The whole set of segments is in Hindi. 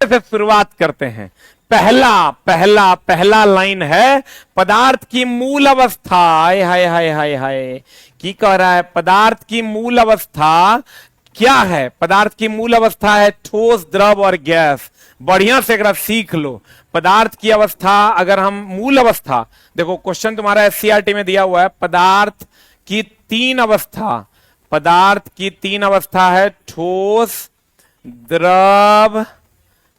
से शुरुआत करते हैं। पहला पहला पहला लाइन है पदार्थ की मूल अवस्था। हाय हाय हाय हाय हाय, की कह रहा है पदार्थ की मूल अवस्था क्या है? पदार्थ की मूल अवस्था है ठोस, द्रव और गैस। बढ़िया से अगर सीख लो पदार्थ की अवस्था, अगर हम मूल अवस्था, देखो क्वेश्चन तुम्हारा एससीईआरटी में दिया हुआ है पदार्थ की तीन अवस्था। पदार्थ की तीन अवस्था है ठोस, द्रव,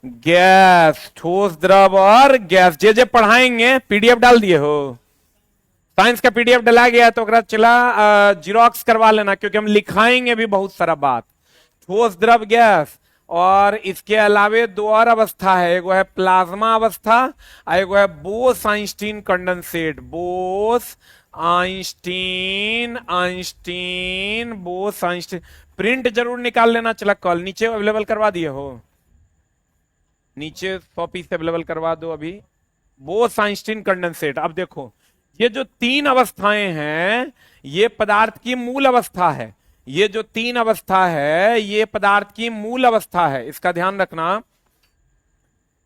गैस। ठोस, द्रव और गैस। जे पढ़ाएंगे पीडीएफ डाल दिए हो? साइंस का पीडीएफ डला गया तो अगर चला जीरोक्स करवा लेना, क्योंकि हम लिखाएंगे भी बहुत सारा बात। ठोस, द्रव, गैस। और इसके अलावे दो और अवस्था है, एगो है प्लाज्मा अवस्था और एगो है Bose Einstein condensate. Bose Einstein, Einstein, Bose Einstein. Print जरूर निकाल लेना, चला कल नीचे अवेलेबल करवा दिए हो, नीचे 100 पीस अवेलेबल करवा दो अभी। Bose Einstein condensate. अब देखो ये जो तीन अवस्थाएं हैं ये पदार्थ की मूल अवस्था है। ये जो तीन अवस्था है ये पदार्थ की मूल अवस्था है, इसका ध्यान रखना।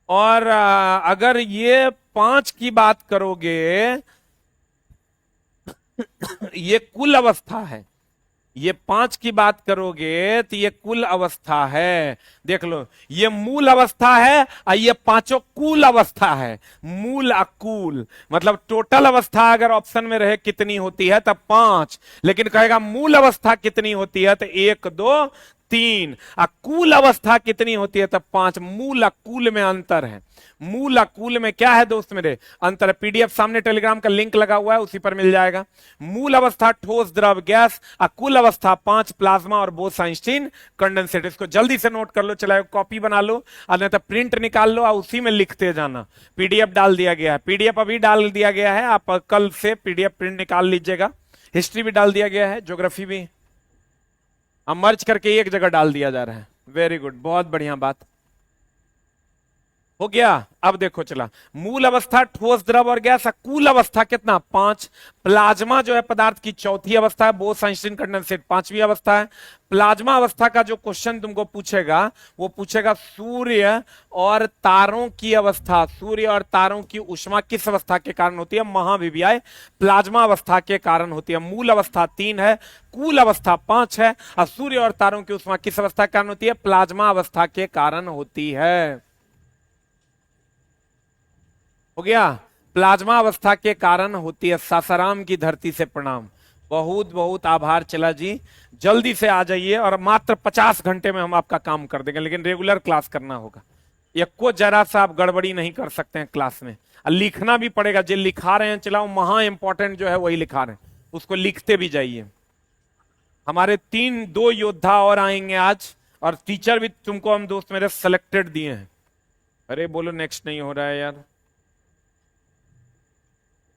और अगर ये 5 की बात करोगे ये कुल अवस्था है। ये 5 की बात करोगे तो ये कुल अवस्था है। देख लो ये मूल अवस्था है और ये पांचों कुल अवस्था है। मूल अकुल मतलब टोटल अवस्था अगर ऑप्शन में रहे कितनी होती है तब 5, लेकिन कहेगा मूल अवस्था कितनी होती है तो 1 2 3। अकुल अवस्था कितनी होती है तब 5। मूल अकुल में अंतर है। मूल अकुल में क्या है दोस्त मेरे? अंतर है। पीडीएफ सामने टेलीग्राम का लिंक लगा हुआ है, उसी पर मिल जाएगा। मूल अवस्था ठोस, द्रव, गैस। अकुल अवस्था 5 प्लाज्मा और बोस आइंस्टीन कंडेंसेट। इसको जल्दी से नोट कर लो, चला कॉपी बना लो और नहीं तो प्रिंट निकाल लो और उसी में लिखते जाना। पीडीएफ डाल दिया गया है, पीडीएफ अभी डाल दिया गया है, आप कल से पीडीएफ प्रिंट निकाल लीजिएगा। हिस्ट्री भी डाल दिया गया है, ज्योग्राफी भी, अब मर्ज करके एक जगह डाल दिया जा रहा है। वेरी गुड, बहुत बढ़िया बात हो गया। अब देखो चला मूल अवस्था ठोस, द्रव और गैस। कुल अवस्था कितना? 5। प्लाज्मा जो है पदार्थ की चौथी अवस्था है, बोस आइंस्टीन कंडेंसेट 5वीं अवस्था है। प्लाज्मा अवस्था का जो क्वेश्चन तुमको पूछेगा वो पूछेगा सूर्य और तारों की अवस्था। सूर्य और तारों की ऊष्मा किस अवस्था के कारण होती है? महाविव्याय प्लाज्मा अवस्था के कारण होती है। मूल अवस्था 3 है, कुल अवस्था 5 है और सूर्य और तारों की ऊष्मा किस अवस्था के कारण होती है? प्लाज्मा अवस्था के कारण होती है। हो गया? प्लाज्मा अवस्था के कारण होती है। सासाराम की धरती से प्रणाम, बहुत बहुत आभार। चला जी जल्दी से आ जाइए और मात्र 50 घंटे में हम आपका काम कर देंगे, लेकिन रेगुलर क्लास करना होगा। को जरा सा आप गड़बड़ी नहीं कर सकते हैं क्लास में। और लिखना भी पड़ेगा, जो लिखा रहे हैं चलाओ महा इंपॉर्टेंट जो है वही लिखा रहे हैं, उसको लिखते भी जाइए। हमारे 2 योद्धा और आएंगे आज, और टीचर भी तुमको हम दोस्त मेरे सेलेक्टेड दिए हैं। अरे बोलो नेक्स्ट नहीं हो रहा है यार,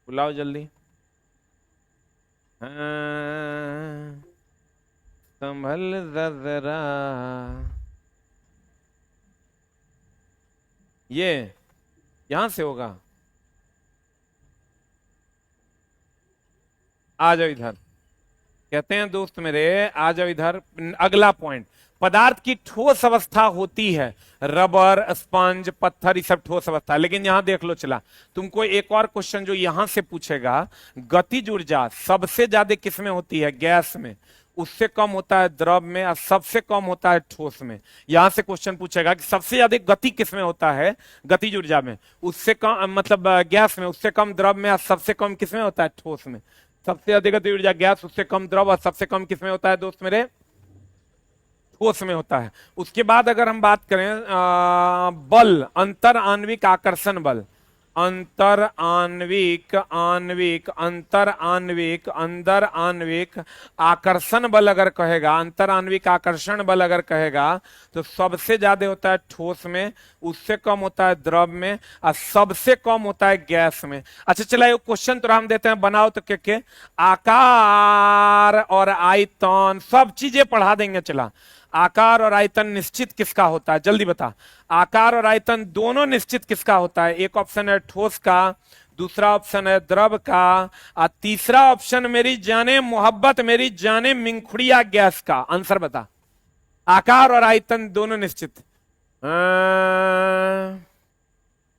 बुलाओ जल्दी। हाँ, संभल जरा। ये यहां से होगा, आ जाओ इधर। कहते हैं दोस्त मेरे आ जाओ इधर। अगला पॉइंट, पदार्थ की ठोस अवस्था होती है, रबर, स्पंज, पत्थर, ये सब ठोस अवस्था है। लेकिन यहां देख लो चला, तुमको एक और क्वेश्चन जो यहां से पूछेगा, गतिज ऊर्जा सबसे ज्यादा किसमें होती है? गैस में। उससे कम होता है द्रव में और सबसे कम होता है ठोस में। यहां से क्वेश्चन पूछेगा कि सबसे ज्यादा गति किसमें होता है? गतिज ऊर्जा में। उससे कम मतलब गैस में, उससे कम द्रव में और सबसे कम किसमें होता है? ठोस में। सबसे अधिक गतिज ऊर्जा गैस, उससे कम द्रव और सबसे कम किसमें होता है दोस्त मेरे? ठोस में होता है। उसके बाद अगर हम बात करें बल, अंतर आणविक आकर्षण बल। अंतर आणविक, आणविक, अंतर आणविक, अंदर आणविक आकर्षण बल अगर कहेगा, अंतर आणविक आकर्षण बल अगर कहेगा तो सबसे ज्यादा होता है ठोस में, उससे कम होता है द्रव में और सबसे कम होता है गैस में। अच्छा चला एक क्वेश्चन तो हम देते हैं, बनाओ तो के आकार और आयतन सब चीजें पढ़ा देंगे। चला आकार और आयतन निश्चित किसका होता है? जल्दी बता। आकार और आयतन दोनों निश्चित किसका होता है? एक ऑप्शन है ठोस का, दूसरा ऑप्शन है द्रव का और तीसरा ऑप्शन मेरी जाने मोहब्बत, मेरी जाने मिंखुड़िया गैस का। आंसर बता। आकार और आयतन दोनों निश्चित।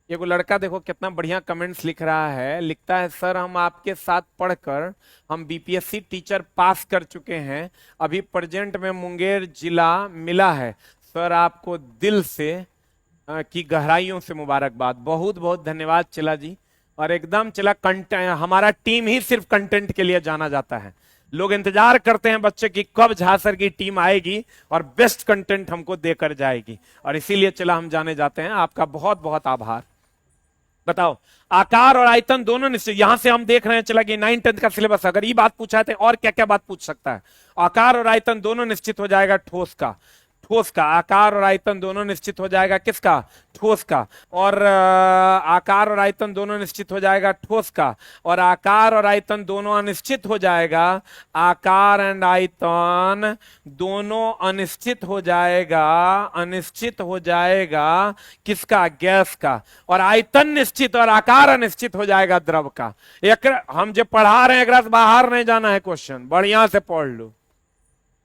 ये लड़का देखो कितना बढ़िया कमेंट्स लिख रहा है, लिखता है सर हम आपके साथ पढ़कर हम बीपीएससी टीचर पास कर चुके हैं, अभी प्रेजेंट में मुंगेर जिला मिला है, सर आपको दिल से की गहराइयों से मुबारकबाद। बहुत बहुत धन्यवाद चिला जी। और एकदम चिला हमारा टीम ही सिर्फ कंटेंट के लिए जाना जाता है, लोग इंतजार करते हैं बच्चे की कब झा सर की टीम आएगी और बेस्ट कंटेंट हमको देकर जाएगी, और इसीलिए चला हम जाने जाते हैं। आपका बहुत बहुत आभार। बताओ, आकार और आयतन दोनों निश्चित, यहां से हम देख रहे हैं चला कि 9-10 का सिलेबस, अगर ये बात पूछा है तो और क्या क्या बात पूछ सकता है। आकार और आयतन दोनों निश्चित हो जाएगा ठोस का, ठोस का आकार और आयतन दोनों निश्चित हो जाएगा किसका, ठोस का। और आकार और आयतन दोनों निश्चित हो जाएगा ठोस का, और आकार और आयतन दोनों अनिश्चित हो जाएगा, आकार एंड आयतन दोनों अनिश्चित हो जाएगा, अनिश्चित हो जाएगा किसका, गैस का। और आयतन निश्चित और आकार अनिश्चित हो जाएगा द्रव का। एक हम जो पढ़ा रहे हैं एक रात बाहर नहीं जाना है, क्वेश्चन बढ़िया से पढ़ लो,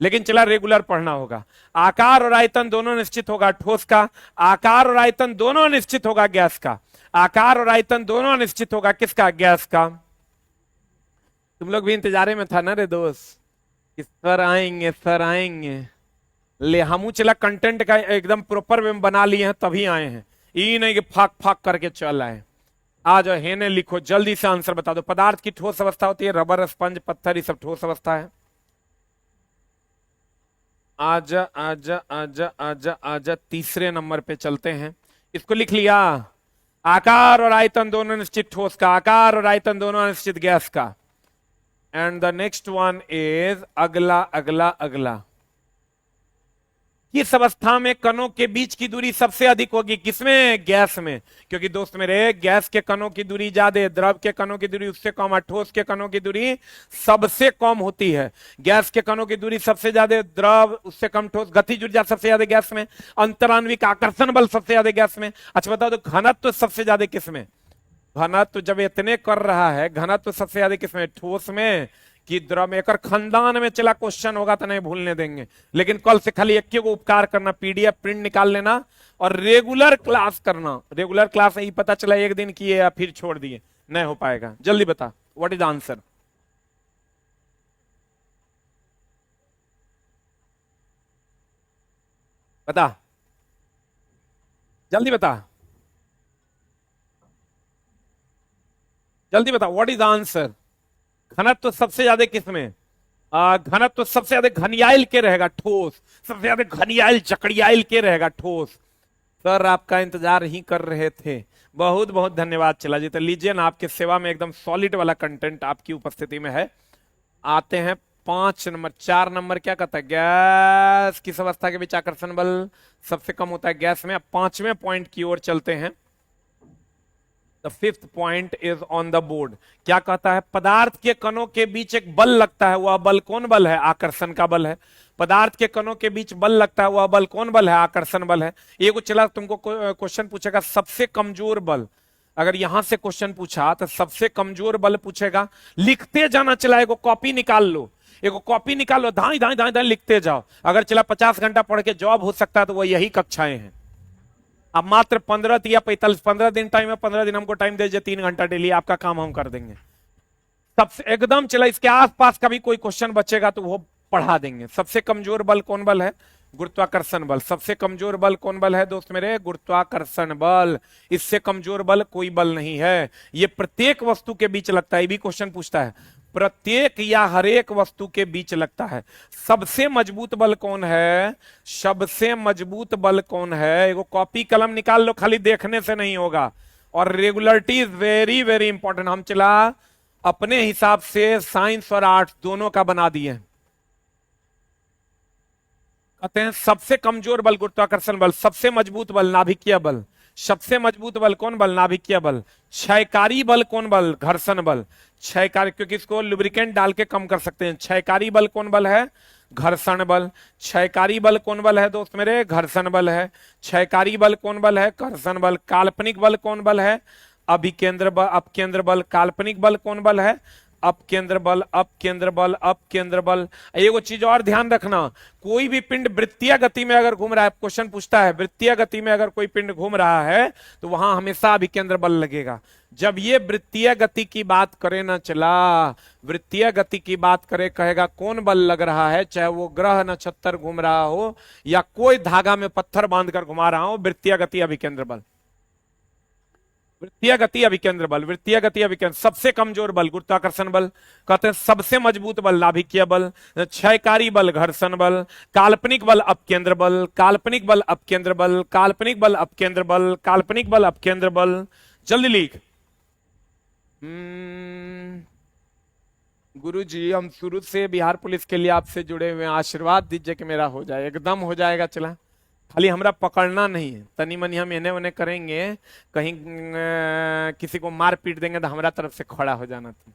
लेकिन चला रेगुलर पढ़ना होगा। आकार और आयतन दोनों निश्चित होगा ठोस का, आकार और आयतन दोनों निश्चित होगा गैस का, आकार और आयतन दोनों निश्चित होगा किसका, गैस का। तुम लोग भी इंतजारे में था ना रे दोस्त कि सर आएंगे सर आएंगे, ले हम चला कंटेंट का एकदम प्रॉपर वे बना लिए हैं तभी आए हैं, ये नहीं कि फाक फाक करके चल आए। आ जाओ हेने लिखो, जल्दी से आंसर बता दो। पदार्थ की ठोस अवस्था होती है रबर, स्पंज, पत्थर, ये सब ठोस अवस्था है। आजा आजा आजा आजा आजा, तीसरे नंबर पे चलते हैं। इसको लिख लिया, आकार और आयतन दोनों निश्चित ठोस का, आकार और आयतन दोनों अनिश्चित गैस का। And the next one is अगला अगला अगला, किस अवस्था में कणों के बीच की दूरी सबसे अधिक होगी, किसमें, गैस में। क्योंकि दोस्त मेरे गैस के कणों की दूरी ज्यादा, द्रव के कणों की दूरी उससे कम, और ठोस के कणों की दूरी सबसे कम होती है। गैस के कणों की दूरी सबसे ज्यादा, द्रव उससे कम, ठोस, गतिज ऊर्जा सबसे ज्यादा गैस में, अंतरान्विक आकर्षण बल सबसे ज्यादा गैस में। अच्छा बताओ तो घनत्व सबसे ज्यादा किसमें, घनत्व जब इतने कर रहा है घनत्व सबसे ज्यादा किसमें, ठोस में कि द्रव में। एक खानदान में चला क्वेश्चन होगा तो नहीं भूलने देंगे, लेकिन कल से खाली एक को उपकार करना, पीडीएफ प्रिंट निकाल लेना और रेगुलर क्लास करना। रेगुलर क्लास नहीं पता चला एक दिन किए या फिर छोड़ दिए, नहीं हो पाएगा। जल्दी बता, व्हाट इज आंसर, बता जल्दी बता, जल्दी बता, व्हाट इज आंसर। घनत्व सबसे ज्यादा किसमें, घनत्व सबसे ज्यादा घनियाइल के रहेगा, ठोस, सबसे ज्यादा घनियाइल जकड़ियाइल के रहेगा, ठोस। सर आपका इंतजार ही कर रहे थे, बहुत बहुत धन्यवाद चला जी। तो लीजिए ना, आपके सेवा में एकदम सॉलिड वाला कंटेंट आपकी उपस्थिति में है। आते हैं 5 नंबर, 4 नंबर क्या कहता है, गैस किस अवस्था के बीच आकर्षण बल सबसे कम होता है, गैस में। अब 5वें पॉइंट की ओर चलते हैं। The fifth point is on the board। क्या कहता है, पदार्थ के कणों के बीच एक बल लगता है, वह बल कौन बल है, आकर्षण का बल है। पदार्थ के कणों के बीच बल लगता है, वह बल कौन बल है, आकर्षण बल है। ये कुछ चला तुमको क्वेश्चन पूछेगा सबसे कमजोर बल, अगर यहां से क्वेश्चन पूछा तो सबसे कमजोर बल पूछेगा। लिखते जाना चला, एगो कॉपी निकाल लो, एगो कॉपी निकाल लो, धाई धाई धाई धाई लिखते जाओ। अगर चला 50 घंटा पढ़ के जॉब हो सकता है तो वह यही कक्षाएं हैं। अब मात्र 15 या 45 15 दिन टाइम है, 15 दिन हमको टाइम दीजिए, 3 घंटा डेली, आपका काम हम कर देंगे। सबसे एकदम चला, इसके आसपास का भी कोई क्वेश्चन बचेगा तो वो पढ़ा देंगे। सबसे कमजोर बल कौन बल है, गुरुत्वाकर्षण बल। सबसे कमजोर बल कौन बल है दोस्त मेरे, गुरुत्वाकर्षण बल। इससे कमजोर बल कोई बल नहीं है। ये प्रत्येक वस्तु के बीच लगता है, ये भी क्वेश्चन पूछता है, प्रत्येक या हरेक वस्तु के बीच लगता है। सबसे मजबूत बल कौन है, सबसे मजबूत बल कौन है, एगो कॉपी कलम निकाल लो, खाली देखने से नहीं होगा। और regularity is very very important. हम चला अपने हिसाब से साइंस और आर्ट्स दोनों का बना दिए। कहते हैं सबसे कमजोर बल गुरुत्वाकर्षण बल, सबसे मजबूत बल नाभिकीय बल। सबसे मजबूत बल कौन बल, नाभिकीय बल। क्षयकारी बल कौन बल, घर्षण बल। क्षयकारी, क्योंकि इसको लुब्रिकेंट डाल के कम कर सकते हैं। क्षयकारी बल कौन बल है, घर्षण बल। क्षयकारी बल कौन बल है दोस्त मेरे, घर्षण बल है। क्षयकारी बल कौन बल है, घर्षण बल। काल्पनिक बल कौन बल है, अभिकेंद्र बल, अपकेंद्र बल। काल्पनिक बल कौन बल है, अप केंद्र बल, अप केंद्र बल, अप केंद्र बल। एगो चीज और ध्यान रखना, कोई भी पिंड वृत्तीय गति में अगर घूम रहा है, क्वेश्चन पूछता है वृत्तीय गति में अगर कोई पिंड घूम रहा है तो वहां हमेशा अभिकेंद्र बल लगेगा। जब ये वृत्तीय गति की बात करे ना चला, वृत्तीय गति की बात करे, कहेगा कौन बल लग रहा है, चाहे वो ग्रह नक्षत्र घूम रहा हो या कोई धागा में पत्थर बांधकर घुमा रहा हो, वृत्तीय गति अभिकेंद्र बल, वृत्तीय गति अभिकेंद्र बल, वृत्तीय गति अभिकेंद्र। सबसे कमजोर बल गुरुत्वाकर्षण बल कहते हैं, सबसे मजबूत बल नाभिकीय बल, क्षयकारी बल घर्षण बल, काल्पनिक बल अपकेंद्र बल, काल्पनिक बल अपकेंद्र बल, काल्पनिक बल अपकेंद्र बल, काल्पनिक बल अपकेंद्र बल। जल्दी लिख। गुरुजी हम शुरू से बिहार पुलिस के लिए आपसे जुड़े हुए हैं, आशीर्वाद दीजिए कि मेरा हो जाए। एकदम हो जाएगा, चला खाली हमरा पकड़ना नहीं है, तनी मनी हम इन्हें उन्हें करेंगे, कहीं किसी को मार पीट देंगे तो हमारा तरफ से खड़ा हो जाना तुम,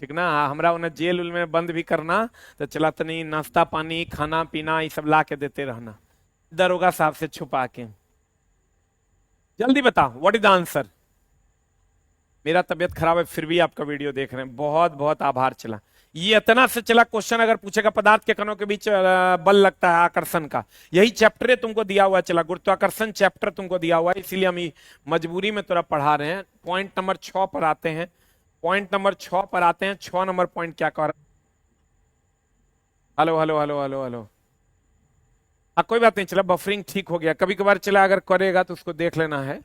ठीक ना। हमरा उन्हें जेल उल में बंद भी करना तो चला, तनी नाश्ता पानी खाना पीना ये सब ला के देते रहना, दरोगा साहब से छुपा के। जल्दी बताओ व्हाट इज द आंसर। मेरा तबियत खराब है फिर भी आपका वीडियो देख रहे हैं, बहुत बहुत आभार। चला ये इतना से चला, क्वेश्चन अगर पूछेगा पदार्थ के कणों के बीच बल लगता है आकर्षण का, यही चैप्टर तुमको दिया हुआ है। चला गुरुत्वाकर्षण चैप्टर तुमको दिया हुआ है, इसीलिए हम मजबूरी में थोड़ा पढ़ा रहे हैं। पॉइंट नंबर 6 पर आते हैं, पॉइंट नंबर 6 पर आते हैं। 6 नंबर पॉइंट क्या कह रहा है। Hello hello hello hello hello. कोई बात नहीं, चला बफरिंग ठीक हो गया। कभी कभार चला अगर करेगा तो उसको देख लेना है,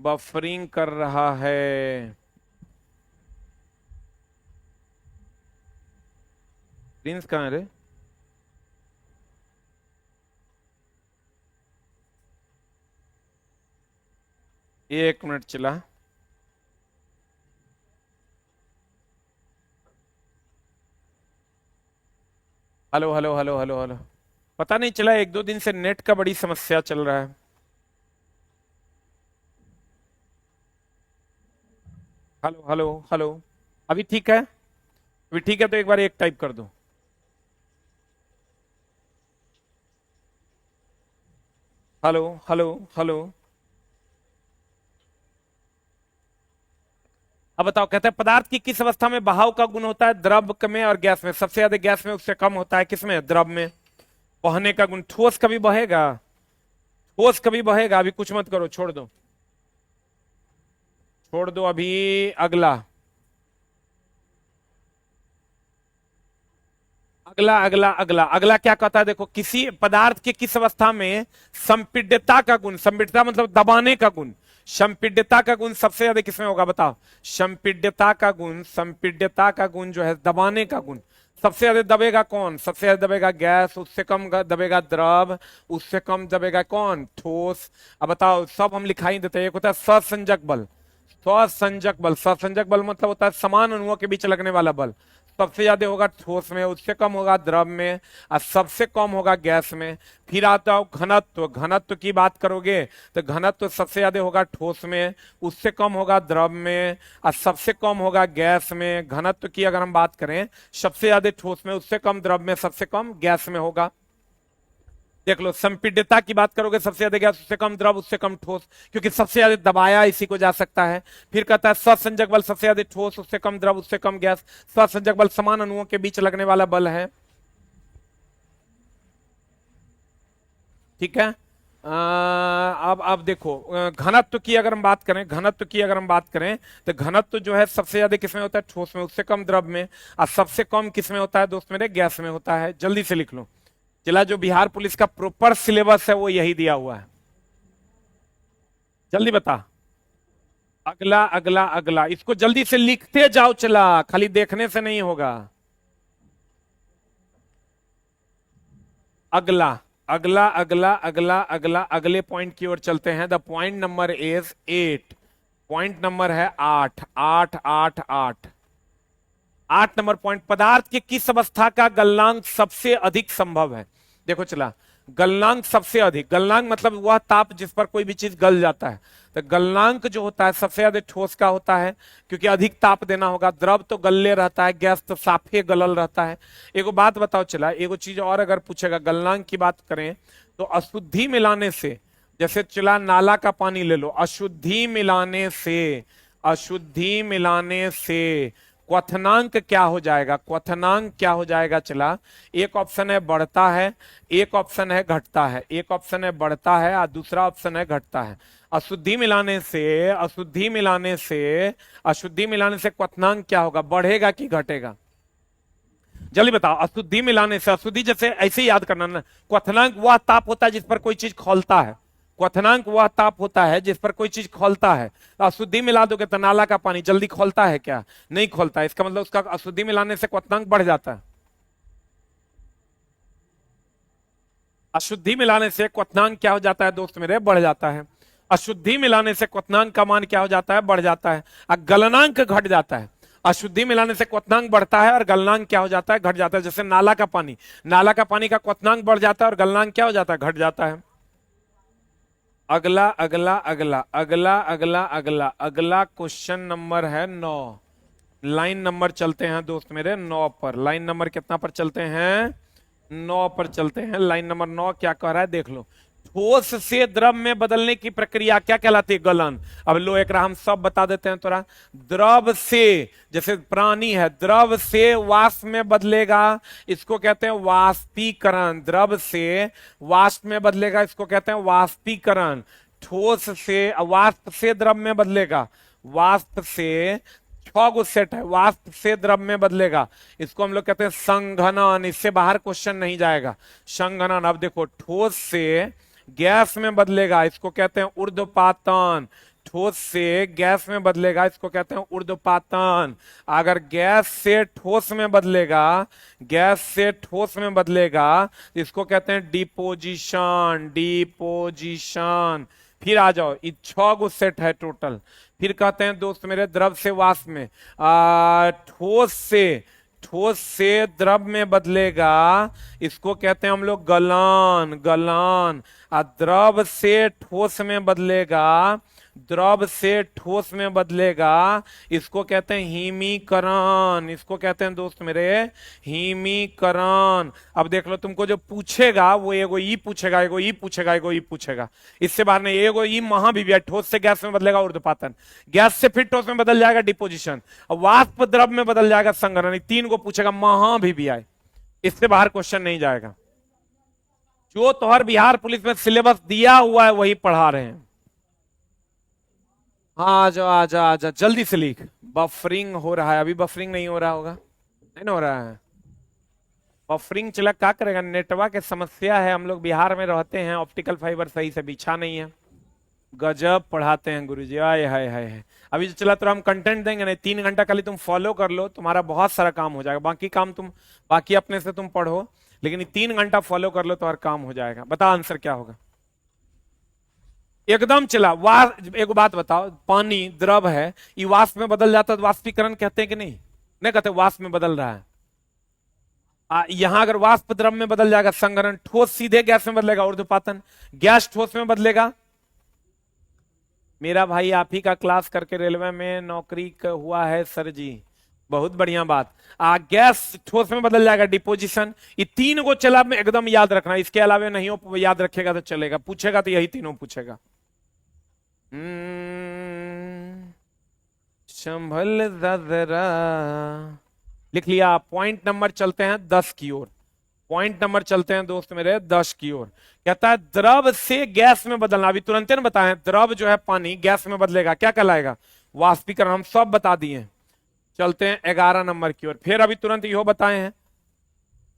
बफरिंग कर रहा है। प्रिंस कहाँ है रे? एक मिनट चला। Hello hello hello hello hello. पता नहीं चला, एक दो दिन से नेट का बड़ी समस्या चल रहा है। Hello hello hello. अभी ठीक है? अभी ठीक है तो एक बार एक टाइप कर दो। Hello hello hello. अब बताओ, कहते हैं पदार्थ की किस अवस्था में बहाव का गुण होता है, द्रव में और गैस में। सबसे ज्यादा गैस में, उससे कम होता है किसमें, द्रव में। बहने का गुण, ठोस कभी बहेगा, ठोस कभी बहेगा। अभी कुछ मत करो, छोड़ दो, छोड़ दो अभी। अगला अगला अगला अगला अगला क्या कहता है, देखो किसी पदार्थ के किस अवस्था में संपीड्यता का गुण, संपीड्यता मतलब दबाने का गुण, संपीड्यता का गुण सबसे ज्यादा किसमें होगा बताओ। संपीड्यता का गुण, संपीड्यता का गुण जो है दबाने का गुण, सबसे ज्यादा दबेगा कौन, सबसे ज्यादा दबेगा गैस, उससे कम दबेगा द्रव, उससे कम दबेगा कौन, ठोस। अब बताओ, सब हम लिखाई देते हैं। एक होता है सहसंजक बल, सहसंजक बल, सहसंजक बल मतलब होता है समान अणुओं के बीच लगने वाला बल। सबसे ज्यादा होगा ठोस में, उससे कम होगा द्रव में, और सबसे कम होगा गैस में। फिर आता हो घनत्व, घनत्व की बात करोगे तो घनत्व सबसे ज्यादा होगा ठोस में, उससे कम होगा द्रव में, और सबसे कम होगा गैस में। घनत्व की अगर हम बात करें, सबसे ज्यादा ठोस में, उससे कम द्रव में, सबसे कम गैस में होगा। देख लो, संपीड्यता की बात करोगे सबसे ज्यादा गैस, उससे कम द्रव, उससे कम ठोस, क्योंकि सबसे ज्यादा दबाया इसी को जा सकता है। फिर कहता है सहसंजक बल, सबसे ज्यादा ठोस, उससे कम द्रव, उससे कम गैस। सहसंजक बल समान अणुओं के बीच लगने वाला बल है, ठीक है। अब देखो, घनत्व की अगर हम बात करें, घनत्व की अगर हम बात करें तो घनत्व जो है सबसे ज्यादा किसमें होता है, ठोस में, उससे कम द्रव में, और सबसे कम किसमें होता है दोस्त मेरे, गैस में होता है। जल्दी से लिख लो। चला, जो बिहार पुलिस का प्रॉपर सिलेबस है वो यही दिया हुआ है। जल्दी बता। अगला अगला अगला, इसको जल्दी से लिखते जाओ, चला खाली देखने से नहीं होगा। अगला अगला अगला अगला अगला अगले पॉइंट की ओर चलते हैं। The point number is 8, point number है 8 8 8 8 8 नंबर पॉइंट। पदार्थ के किस अवस्था का गलनांक सबसे अधिक संभव है। देखो चला, गलनांक सबसे अधिक, गलनांक मतलब वह ताप जिस पर कोई भी चीज गल जाता है। तो गलनांक जो होता है सबसे ज्यादा ठोस का होता है, क्योंकि अधिक ताप देना होगा। द्रव तो गलले रहता है, गैस तो साफे गलल रहता है। एगो बात बताओ चला, एगो चीज और अगर पूछेगा, गलनांक की बात करें तो अशुद्धि मिलाने से, जैसे चला नाला का पानी ले लो, अशुद्धि मिलाने से, अशुद्धि मिलाने से क्वथनांक क्या हो जाएगा, क्वथनांक क्या हो जाएगा। चला, एक ऑप्शन है बढ़ता है, एक ऑप्शन है घटता है, एक ऑप्शन है बढ़ता है और दूसरा ऑप्शन है घटता है। अशुद्धि मिलाने से, अशुद्धि मिलाने से, अशुद्धि मिलाने से क्वथनांक क्या होगा, बढ़ेगा कि घटेगा। जल्दी बताओ, अशुद्धि मिलाने से, अशुद्धि जैसे ऐसे ही याद करना ना, क्वथनांक वह ताप होता है जिस पर कोई चीज खौलता है, क्वथनांक वह ताप होता है जिस पर कोई चीज खौलता है। तो अशुद्धि मिला दोगे तो नाला का पानी जल्दी खौलता है क्या, नहीं खौलता है। इसका मतलब उसका अशुद्धि मिलाने से क्वथनांक बढ़ जाता है। अशुद्धि मिलाने से क्वथनांक क्या हो जाता है दोस्त मेरे, बढ़ जाता है। अशुद्धि मिलाने से क्वथनांक का मान क्या हो जाता है, बढ़ जाता है, और गलनांक घट जाता है। अशुद्धि मिलाने से क्वथनांक बढ़ता है और गलनांक क्या हो जाता है, घट जाता है। जैसे नाला का पानी, नाला का पानी का क्वथनांक बढ़ जाता है और गलनांक क्या हो जाता है, घट जाता है। अगला अगला अगला अगला अगला अगला अगला क्वेश्चन नंबर है 9। लाइन नंबर चलते हैं दोस्त मेरे 9 पर। लाइन नंबर कितना पर चलते हैं, 9 पर चलते हैं। लाइन नंबर 9 क्या कह रहा है देख लो। ठोस से द्रव में बदलने की प्रक्रिया क्या कहलाती है, गलन। अब लो एक हम सब बता देते हैं थोड़ा। द्रव से, जैसे प्राणी है, द्रव से वाष्प में बदलेगा, इसको कहते हैं वाष्पीकरण। द्रव से वाष्प में बदलेगा, इसको कहते हैं वाष्पीकरण। ठोस से, वाष्प से द्रव में बदलेगा, वाष्प से, 6 गो सेट है, वाष्प से द्रव में बदलेगा, इसको हम लोग कहते हैं संघनन। इससे बाहर क्वेश्चन नहीं जाएगा, संघनन। अब देखो, ठोस से गैस में बदलेगा, इसको कहते हैं ऊर्ध्वपातन। ठोस से गैस में बदलेगा, इसको कहते हैं ऊर्ध्वपातन। अगर गैस से ठोस में बदलेगा, गैस से ठोस में बदलेगा, इसको कहते हैं डिपोजिशन, डिपोजिशन। फिर आ जाओ, ये 6 गो सेट है टोटल। फिर कहते हैं दोस्त मेरे द्रव से वाष्प में, ठोस से द्रव में बदलेगा, इसको कहते हैं हम लोग गलन, गलन। द्रव से ठोस में बदलेगा, द्रव से ठोस में बदलेगा, इसको कहते हैं हिमीकरण, इसको कहते हैं दोस्त मेरे हिमीकरण। अब देख लो, तुमको जो पूछेगा वो एगो ई पूछेगा, एगो ई पूछेगा, एगो ई पूछेगा, इससे बाहर नहीं। एगो ई महाविव्या, ठोस से गैस में बदलेगा ऊर्ध्वपातन, गैस से फिर ठोस में बदल जाएगा डिपोजिशन, वाष्प द्रव में बदल जाएगा संघनन। 3 को पूछेगा महाविव्या, इससे बाहर क्वेश्चन नहीं जाएगा। जो तोहर बिहार पुलिस में सिलेबस दिया हुआ है वही पढ़ा रहे हैं। हाँ, आजा आजा आजा, जल्दी से लिख। बफरिंग हो रहा है, अभी बफरिंग नहीं हो रहा होगा, नहीं ना हो रहा है बफरिंग। चला क्या करेगा, नेटवर्क की समस्या है, हम लोग बिहार में रहते हैं, ऑप्टिकल फाइबर सही से बिछा नहीं है। गजब पढ़ाते हैं गुरुजी, आए हाय हाय। अभी जो चला तो हम कंटेंट देंगे नहीं, 3 घंटा खाली तुम फॉलो कर लो, तुम्हारा बहुत सारा काम हो जाएगा। बाकी काम तुम बाकी अपने से तुम पढ़ो, लेकिन 3 घंटा फॉलो कर लो तो हर काम हो जाएगा। बता आंसर क्या होगा एकदम। चला एक बात बताओ, पानी द्रव है, ये वाष्प में बदल जाता है तो वाष्पीकरण कहते हैं कि नहीं, नहीं कहते, वाष्प में बदल रहा है। यहां अगर वाष्प द्रव में बदल जाएगा संघनन, ठोस सीधे गैस में बदलेगा ऊर्ध्वपातन, गैस ठोस में बदलेगा। मेरा भाई आप ही का क्लास करके रेलवे में नौकरी हुआ है सर जी, बहुत बढ़िया बात। गैस ठोस में बदल जाएगा डिपोजिशन। ये 3 को चला में एकदम याद रखना, इसके अलावा नहीं हो याद रखेगा तो चलेगा, पूछेगा तो यही तीनों पूछेगा। संभल जरा, लिख लिया। पॉइंट नंबर चलते हैं 10 की ओर, पॉइंट नंबर चलते हैं दोस्त मेरे 10 की ओर। कहता है द्रव से गैस में बदलना, अभी तुरंत ने बताया, द्रव जो है पानी गैस में बदलेगा, क्या कहलाएगा, वाष्पीकरण। हम सब बता दिए। चलते हैं 11 नंबर की ओर। फिर अभी तुरंत यो बताए हैं,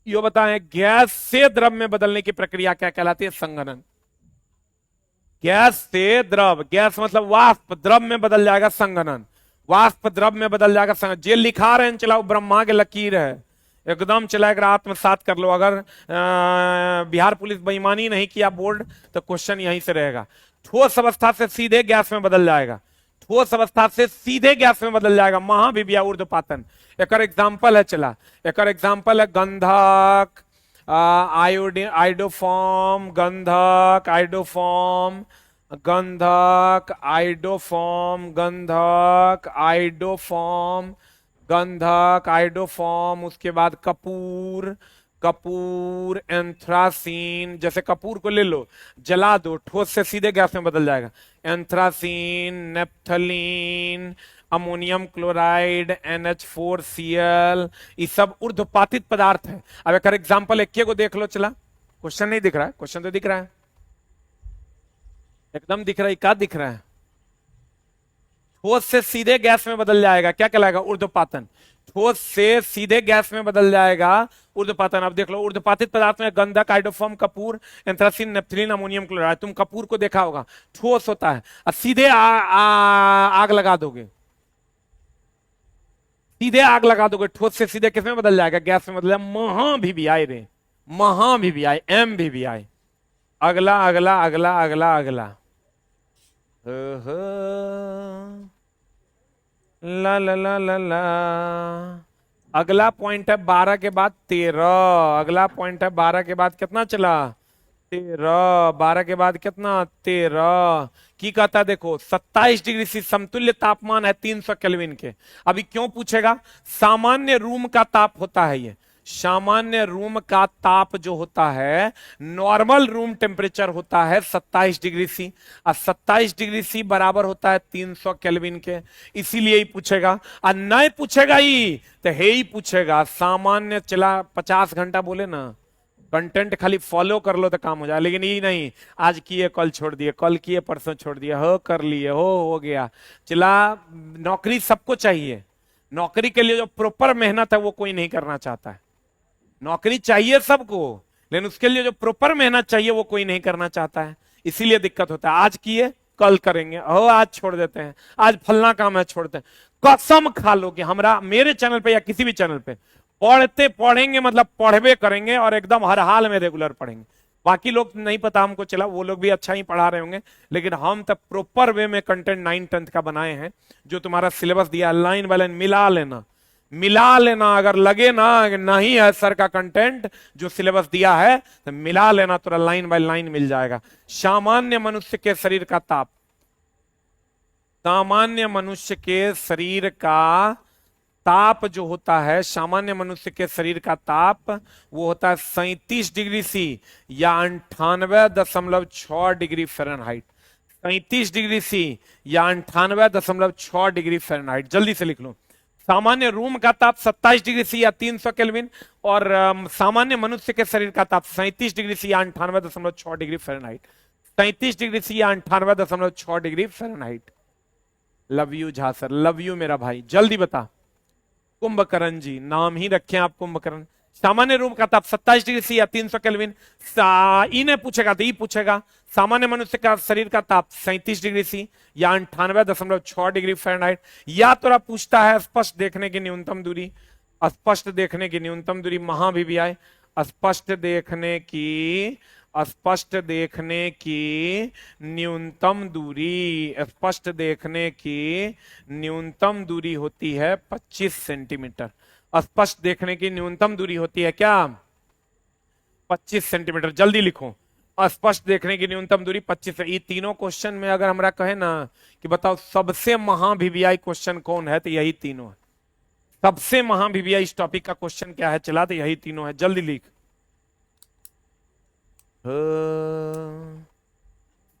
यो बताएं गैस से द्रव में बदलने की प्रक्रिया क्या कहलाती है, संघनन। गैस से द्रव, गैस मतलब वाष्प, द्रव में बदल जाएगा संघनन, वाष्प द्रव में बदल जाएगा संघनन। जे लिखा रहे हैं चलाओ, ब्रह्मा के लकीर है एकदम, चला एक आत्मसात कर लो। अगर बिहार पुलिस बेईमानी नहीं किया बोर्ड तो क्वेश्चन यहीं से रहेगा। ठोस अवस्था से सीधे गैस में बदल जाएगा, ठोस अवस्था से सीधे गैस में बदल जाएगा, महाविव्या ऊर्ध्वपातन। एक एग्जाम्पल है, चला एक एग्जाम्पल है गंधक, आयोडीन, आइडोफॉर्म, गंधक, आइडोफॉर्म, गंधक, आइडोफॉर्म, गंधक, आइडोफॉर्म, गंधक, आइडोफॉर्म। उसके बाद कपूर, कपूर, एंथ्रासीन। जैसे कपूर को ले लो, जला दो, ठोस से सीधे गैस में बदल जाएगा, anthracene, naphthalene, ammonium chloride, NH4Cl, ये सब ऊर्ध्वपातित पदार्थ है। अब एक एग्जांपल एक को देख लो। चला, क्वेश्चन नहीं दिख रहा है? क्वेश्चन तो दिख रहा है, एकदम दिख रहा है। क्या दिख रहा है? ठोस से सीधे गैस में बदल जाएगा, क्या कहलाएगा? ऊर्ध्वपातन। ठोस से सीधे गैस में बदल जाएगा, ऊर्ध्वपातन। अब देख लो, ऊर्ध्वपातित पदार्थ में गंधक, iodoform, Kapoor, anthracene, naphthalene, ammonium chloride. तुम कपूर को देखा होगा, ठोस होता है, और सीधे आग लगा दोगे, सीधे आग लगा दोगे, ठोस से सीधे किस में बदल जाएगा? गैस में बदल जाएगा। महाभिवियाय रे, महाभिवियाय, MVVI। अगला अगला अगला अगला अगला, ला ला ला ला ला। अगला पॉइंट है 12 के बाद 13। अगला पॉइंट है 12 के बाद कितना चला? 13। 12 के बाद कितना? 13 की कहता है, देखो 27 डिग्री से समतुल्य तापमान है 300 केल्विन के। अभी क्यों पूछेगा? सामान्य रूम का ताप होता है ये, सामान्य रूम का ताप जो होता है, नॉर्मल रूम टेम्परेचर होता है 27 डिग्री सी, और 27 डिग्री सी बराबर होता है 300 केल्विन के। इसीलिए ही पूछेगा, और नहीं पूछेगा ही तो है ही पूछेगा सामान्य। चला 50 घंटा बोले ना, कंटेंट खाली फॉलो कर लो तो काम हो जाए, लेकिन ये नहीं आज किए कल छोड़ दिए, कल किए परसों छोड़ दिए, हो कर लिए, हो गया। चला, नौकरी सबको चाहिए, नौकरी के लिए जो प्रॉपर मेहनत है वो कोई नहीं करना चाहता है। नौकरी चाहिए सबको, लेकिन उसके लिए जो प्रॉपर मेहनत चाहिए वो कोई नहीं करना चाहता है, इसीलिए दिक्कत होता है। आज किए कल करेंगे, ओ आज छोड़ देते हैं, आज फलना काम है छोड़ते हैं। कसम खा लो कि हमरा मेरे चैनल पे या किसी भी चैनल पे पढ़ते पढ़ेंगे, मतलब पढ़वे करेंगे, और एकदम हर हाल में रेगुलर पढ़ेंगे। बाकी लोग नहीं पता हमको, चला वो लोग भी अच्छा ही पढ़ा रहे होंगे, लेकिन हम तब प्रॉपर वे में कंटेंट 9th-10th का बनाए हैं। जो तुम्हारा सिलेबस दिया लाइन बाय लाइन मिला लेना, मिला लेना। अगर लगे ना नहीं है सर का कंटेंट जो सिलेबस दिया है, तो मिला लेना, तो लाइन बाय लाइन मिल जाएगा। सामान्य मनुष्य के शरीर का ताप, सामान्य मनुष्य के शरीर का ताप जो होता है, सामान्य मनुष्य के शरीर का ताप वो होता है 37 डिग्री सी या 98.6 डिग्री फ़ारेनहाइट। 37 डिग्री सी या 98.6 डिग्री फ़ारेनहाइट। जल्दी से लिख लो। सामान्य रूम का ताप 27 डिग्री सी या 300 केल्विन, और सामान्य मनुष्य के शरीर का ताप 37 डिग्री सी या 98.6 डिग्री फ़ारेनहाइट। 37 डिग्री सी या 98.6 degree Fahrenheit. Love you Jha sir, love you मेरा भाई। जल्दी बता। कुंभकर्ण जी, नाम ही रखें आप कुंभकर्ण। सामान्य रूम का ताप 27 डिग्री सी या 300 केल्विन। इन्हें पूछेगा तो ये पूछेगा सामान्य मनुष्य का शरीर का ताप 37 डिग्री सी या 98.6 डिग्री फ़ारेनहाइट। या तो आप पूछता है स्पष्ट देखने की न्यूनतम दूरी, स्पष्ट देखने की न्यूनतम दूरी महाभिवियाय, स्पष्ट देखने की, स्पष्ट देखने की न्यूनतम दूरी, स्पष्ट देखने की न्यूनतम दूरी होती है 25 सेंटीमीटर। स्पष्ट देखने की न्यूनतम दूरी होती है क्या? 25 सेंटीमीटर। जल्दी लिखो, स्पष्ट देखने की न्यूनतम दूरी 25 है। ये तीनों क्वेश्चन में अगर हमरा कहे ना कि बताओ सबसे महाभिवियाई क्वेश्चन कौन है, तो यही तीनों है। सबसे महाभिवियाई इस टॉपिक का क्वेश्चन क्या है, चला, तो यही तीनों है। जल्दी लिख।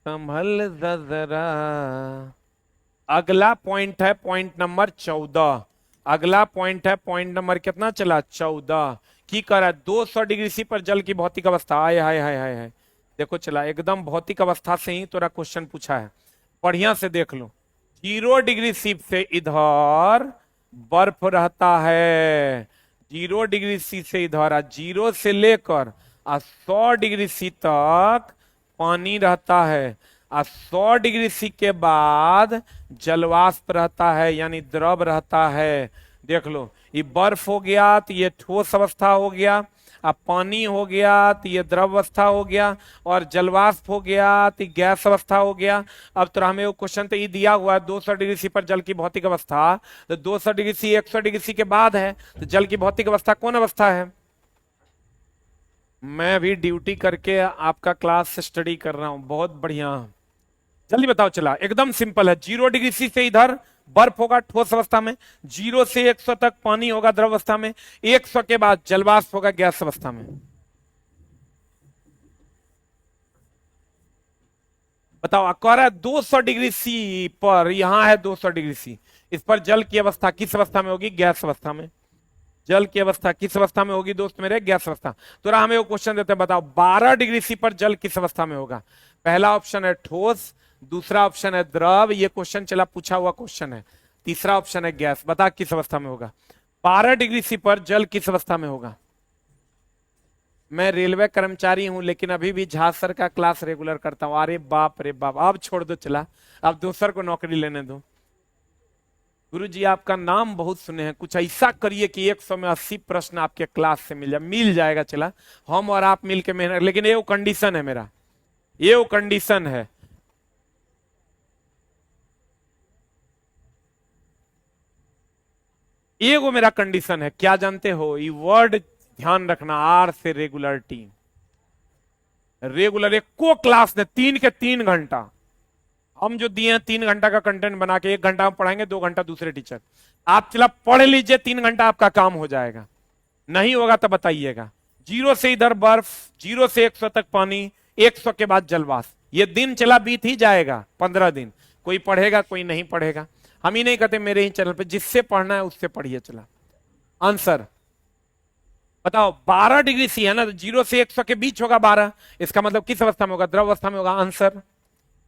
संभल जरा। अगला पॉइंट है पॉइंट नंबर 14। अगला पॉइंट है पॉइंट नंबर कितना चला? 14 की कर 200 डिग्री सी पर जल की भौतिक अवस्था। हाय हाय हाय हाय हाय, देखो चला, एकदम भौतिक अवस्था से ही तोरा क्वेश्चन पूछा है, बढ़िया से देख लो। 0 डिग्री सी से इधर बर्फ रहता है, 0 डिग्री सी से इधर, 0 से लेकर 100 डिग्री सी तक पानी रहता है, 100 डिग्री सी के बाद जलवाष्प रहता है, यानी द्रव रहता है। देख लो, ये बर्फ हो गया तो ये ठोस अवस्था हो गया, अब पानी हो गया तो ये द्रव अवस्था हो गया, और जलवाष्प हो गया तो गैस अवस्था हो गया। अब तो हमें वो क्वेश्चन तो ये दिया हुआ है 200 डिग्री सी पर जल की भौतिक अवस्था, तो 200 डिग्री सी 100 डिग्री सी के बाद है, तो जल की भौतिक अवस्था कौन अवस्था है? मैं भी ड्यूटी करके आपका क्लास स्टडी कर रहा हूं, बहुत बढ़िया। जल्दी बताओ। चला, एकदम सिंपल है। 0 डिग्री सी से इधर बर्फ होगा ठोस अवस्था में, 0 से 100 तक पानी होगा द्रव अवस्था में, 100 के बाद जलवाष्प होगा गैस अवस्था में। बताओ, कह रहा है 200 डिग्री सी पर, यहां है 200 डिग्री सी, इस पर जल की अवस्था किस अवस्था में होगी? गैस अवस्था में। जल की अवस्था किस अवस्था में होगी दोस्त मेरे? गैस अवस्था। तो हमें वो क्वेश्चन देते हैं, बताओ 12 डिग्री सी पर जल किस अवस्था में होगा? पहला ऑप्शन है ठोस, दूसरा ऑप्शन है द्रव, ये क्वेश्चन चला पूछा हुआ क्वेश्चन है, तीसरा ऑप्शन है गैस। बता किस अवस्था में होगा? 12 डिग्री सी पर जल किस अवस्था में होगा? मैं रेलवे कर्मचारी हूं लेकिन अभी भी झा सर का क्लास रेगुलर करता हूं। अरे बाप रे बाप, अब छोड़ दो, चला अब दूसर को नौकरी लेने दो। गुरु जी आपका नाम बहुत सुने हैं, कुछ ऐसा करिए कि 100 में 80 प्रश्न आपके क्लास से मिल जाएगा। चला हम और आप मिल के मेहनत, लेकिन ये वो कंडीशन है मेरा, ये वो कंडीशन है। ये वो मेरा कंडीशन है, क्या जानते हो? ये वर्ड ध्यान रखना, आर से रेगुलरिटी। रेगुलर एक को क्लास ने 3 के 3 घंटा हम जो दिए हैं, 3 घंटा का कंटेंट बना के 1 घंटा हम पढ़ाएंगे, 2 घंटा दूसरे टीचर। आप चला पढ़ लीजिए, 3 घंटा आपका काम हो जाएगा। नहीं होगा तो बताइएगा। 0 से इधर बर्फ, 0 से 100 तक पानी, 100 के बाद जलवाष्प। ये दिन चला बीत ही जाएगा, 15 दिन। कोई पढ़ेगा कोई नहीं पढ़ेगा। हम ही नहीं कहते मेरे ही चैनल पे, जिससे पढ़ना है उससे पढ़िए। चला आंसर बताओ। 12 डिग्री सी है ना, तो 0 से 100 के बीच होगा 12। इसका मतलब किस अवस्था में होगा? द्रव अवस्था में होगा। आंसर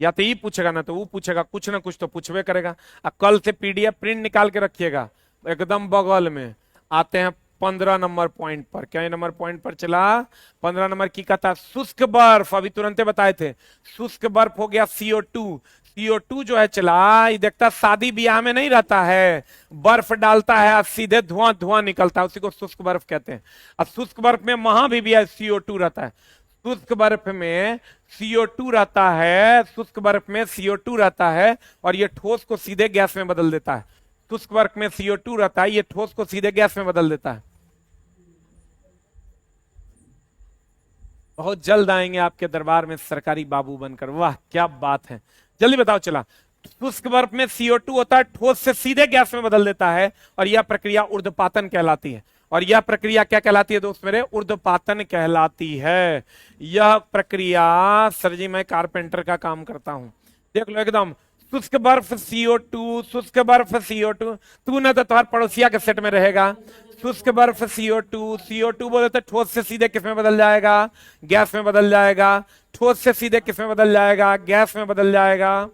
या तो ये पूछेगा ना तो वो पूछेगा, कुछ ना कुछ तो पूछवे करेगा। अब कल से पीडीएफ प्रिंट निकाल के रखिएगा एकदम बगल में। आते हैं 15 नंबर पॉइंट पर। क्या नंबर पॉइंट पर चला? 15 नंबर की कहता शुष्क बर्फ, अभी तुरंत बताए थे। शुष्क बर्फ हो गया CO2। CO2 जो है चला, ये देखता शादी ब्याह में नहीं रहता है, बर्फ डालता है सीधे धुआं धुआं निकलता है, उसी को शुष्क बर्फ कहते हैं। अब शुष्क बर्फ में वहां भी CO2 रहता है। शुष्क बर्फ में CO2 रहता है, शुष्क बर्फ में CO2 रहता है, और ये ठोस को सीधे गैस में बदल देता है। शुष्क बर्फ में CO2 रहता है, ये ठोस को सीधे गैस में बदल देता है। बहुत जल्द आएंगे आपके दरबार में सरकारी बाबू बनकर। वाह क्या बात है, जल्दी बताओ। चला शुष्क बर्फ में CO2 होता है, ठोस से सीधे गैस में बदल देता है, और यह प्रक्रिया ऊर्ध्वपातन कहलाती है। और यह प्रक्रिया क्या कहलाती है दोस्त मेरे? ऊर्ध्वपातन कहलाती है। यह प्रक्रिया, सर जी मैं कारपेंटर का काम करता हूं, देख लो एकदम। शुष्क बर्फ CO2, शुष्क बर्फ CO2। तू ना तो तुम्हारे पड़ोसिया के सेट में रहेगा। शुष्क बर्फ CO2 बोले तो ठोस से सीधे किस में बदल जाएगा? गैस में बदल जाएगा। ठोस से सीधे किस में बदल जाएगा? गैस में बदल जाएगा।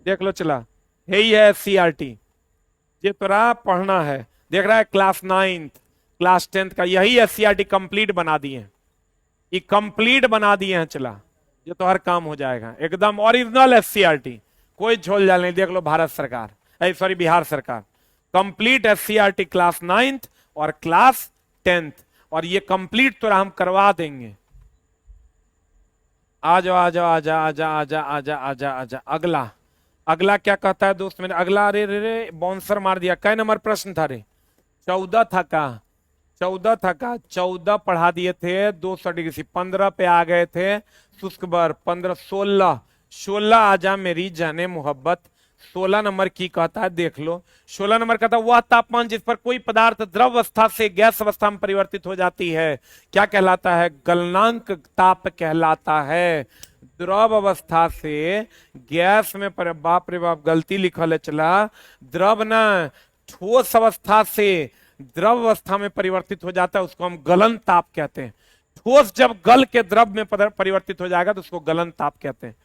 देख लो चला, यही है CRT। ये तोरा पढ़ना है, देख रहा है क्लास 9th क्लास 10th का, यही CRT कंप्लीट बना दिए हैं। ये कंप्लीट बना दिए हैं। चला ये तो हर काम हो जाएगा, एकदम ओरिजिनल CRT, कोई झोल झाल नहीं। देख लो भारत सरकार, सॉरी बिहार सरकार, कंप्लीट CRT क्लास 9th और क्लास 10th, और ये कंप्लीट तो हम करवा देंगे। आ जाओ आ जाओ आजा आजा आजा आजा आजा आजा। अगला अगला क्या कहता है दोस्त मेरे? अगला, अरे रे रे बाउंसर मार दिया। कै नंबर प्रश्न था रे? 14 था का? 14 था का? 14 पढ़ा दिए थे 200 डिग्री से। 15 पे आ गए थे शुष्क बर्फ। 15, 16 आजा मेरी जाने मोहब्बत। 16 नंबर की कहता है, देख लो। 16 नंबर कहता है वह तापमान जिस पर कोई पदार्थ द्रव अवस्था से गैस अवस्था में परिवर्तित हो जाती है, क्या कहलाता है? गलनांक ताप कहलाता है। द्रव अवस्था से गैस में बाप रे बाप गलती लिखल है। चला द्रव ना, ठोस अवस्था से द्रव अवस्था में परिवर्तित हो जाता है, उसको हम गलन ताप कहते हैं। ठोस जब गल के द्रव में परिवर्तित हो जाएगा तो उसको गलन ताप कहते हैं।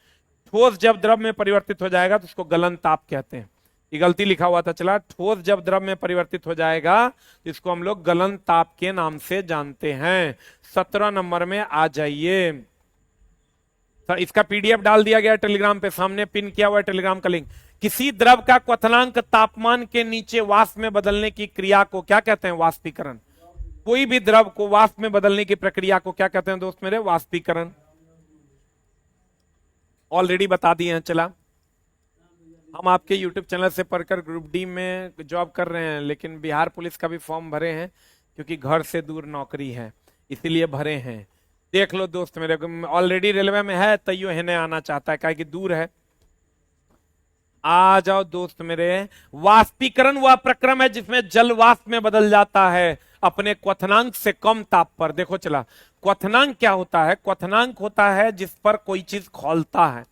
ठोस जब द्रव में परिवर्तित हो जाएगा तो उसको गलन ताप कहते हैं। ये गलती लिखा हुआ था। चला ठोस जब द्रव में परिवर्तित हो जाएगा तो इसको हम लोग गलन ताप के नाम से जानते हैं। 17 नंबर में आ जाइए। इसका PDF डाल दिया गया टेलीग्राम पे, सामने पिन किया हुआ है टेलीग्राम का लिंक। किसी द्रव का क्वथनांक तापमान के नीचे वाष्प में बदलने की क्रिया को क्या कहते हैं? वाष्पीकरण। कोई भी द्रव को वाष्प में बदलने की प्रक्रिया को क्या कहते हैं दोस्त मेरे? वाष्पीकरण। ऑलरेडी बता दिए हैं। चला हम आपके YouTube चैनल से पढ़कर ग्रुप D में जॉब कर रहे हैं, लेकिन बिहार पुलिस का भी फॉर्म भरे हैं क्योंकि घर से दूर नौकरी है, इसीलिए भरे हैं। देख लो दोस्त मेरे, ऑलरेडी रेलवे में है तैयो हेने आना चाहता है, काहे कि दूर है। आ जाओ दोस्त मेरे। वाष्पीकरण वह प्रक्रम है जिसमें जल वाष्प में बदल जाता है अपने क्वथनांक से कम ताप पर। देखो चला, क्वथनांक क्या होता है? क्वथनांक होता है जिस पर कोई चीज खौलता है।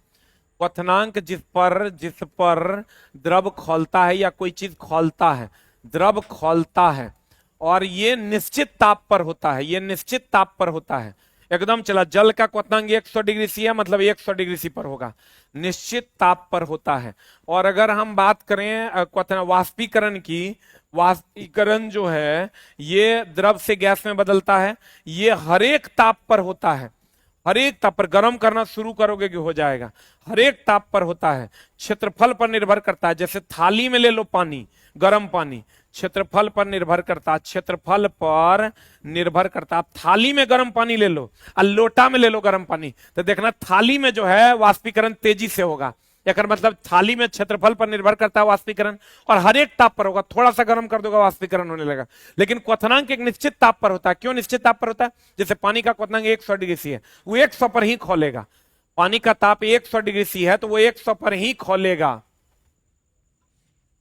क्वथनांक जिस पर द्रव खौलता है या कोई चीज खौलता है, द्रव खौलता है और ये निश्चित ताप पर होता है, ये निश्चित ताप पर होता है एकदम। चला, जल का क्वथनांक 100 डिग्री सी है, मतलब 100 डिग्री सी पर होगा, निश्चित ताप पर होता है। और अगर हम बात करें वाष्पीकरण की, वाष्पीकरण जो है ये द्रव से गैस में बदलता है, ये हर एक ताप पर होता है, हर एक ताप पर। गर्म करना शुरू करोगे कि हो जाएगा, हर एक ताप पर होता है। क्षेत्रफल पर निर्भर करता है, जैसे थाली में ले लो पानी, गर्म पानी, क्षेत्रफल पर निर्भर करता, क्षेत्रफल पर निर्भर करता। आप थाली में गर्म पानी ले लो और लोटा में ले लो गर्म पानी, तो देखना थाली में जो है वाष्पीकरण तेजी से होगा। याकर मतलब थाली में क्षेत्रफल पर निर्भर करता है वाष्पीकरण, और हर एक ताप पर होगा, थोड़ा सा गर्म कर दोगे वाष्पीकरण होने लगा। लेकिन क्वथनांक एक निश्चित ताप पर होता है। क्यों निश्चित ताप पर होता है? जैसे पानी का क्वथनांक 100 डिग्री सी है, वो 100 पर ही खौलेगा। पानी का ताप 100 डिग्री सी है तो वो 100 पर ही खौलेगा।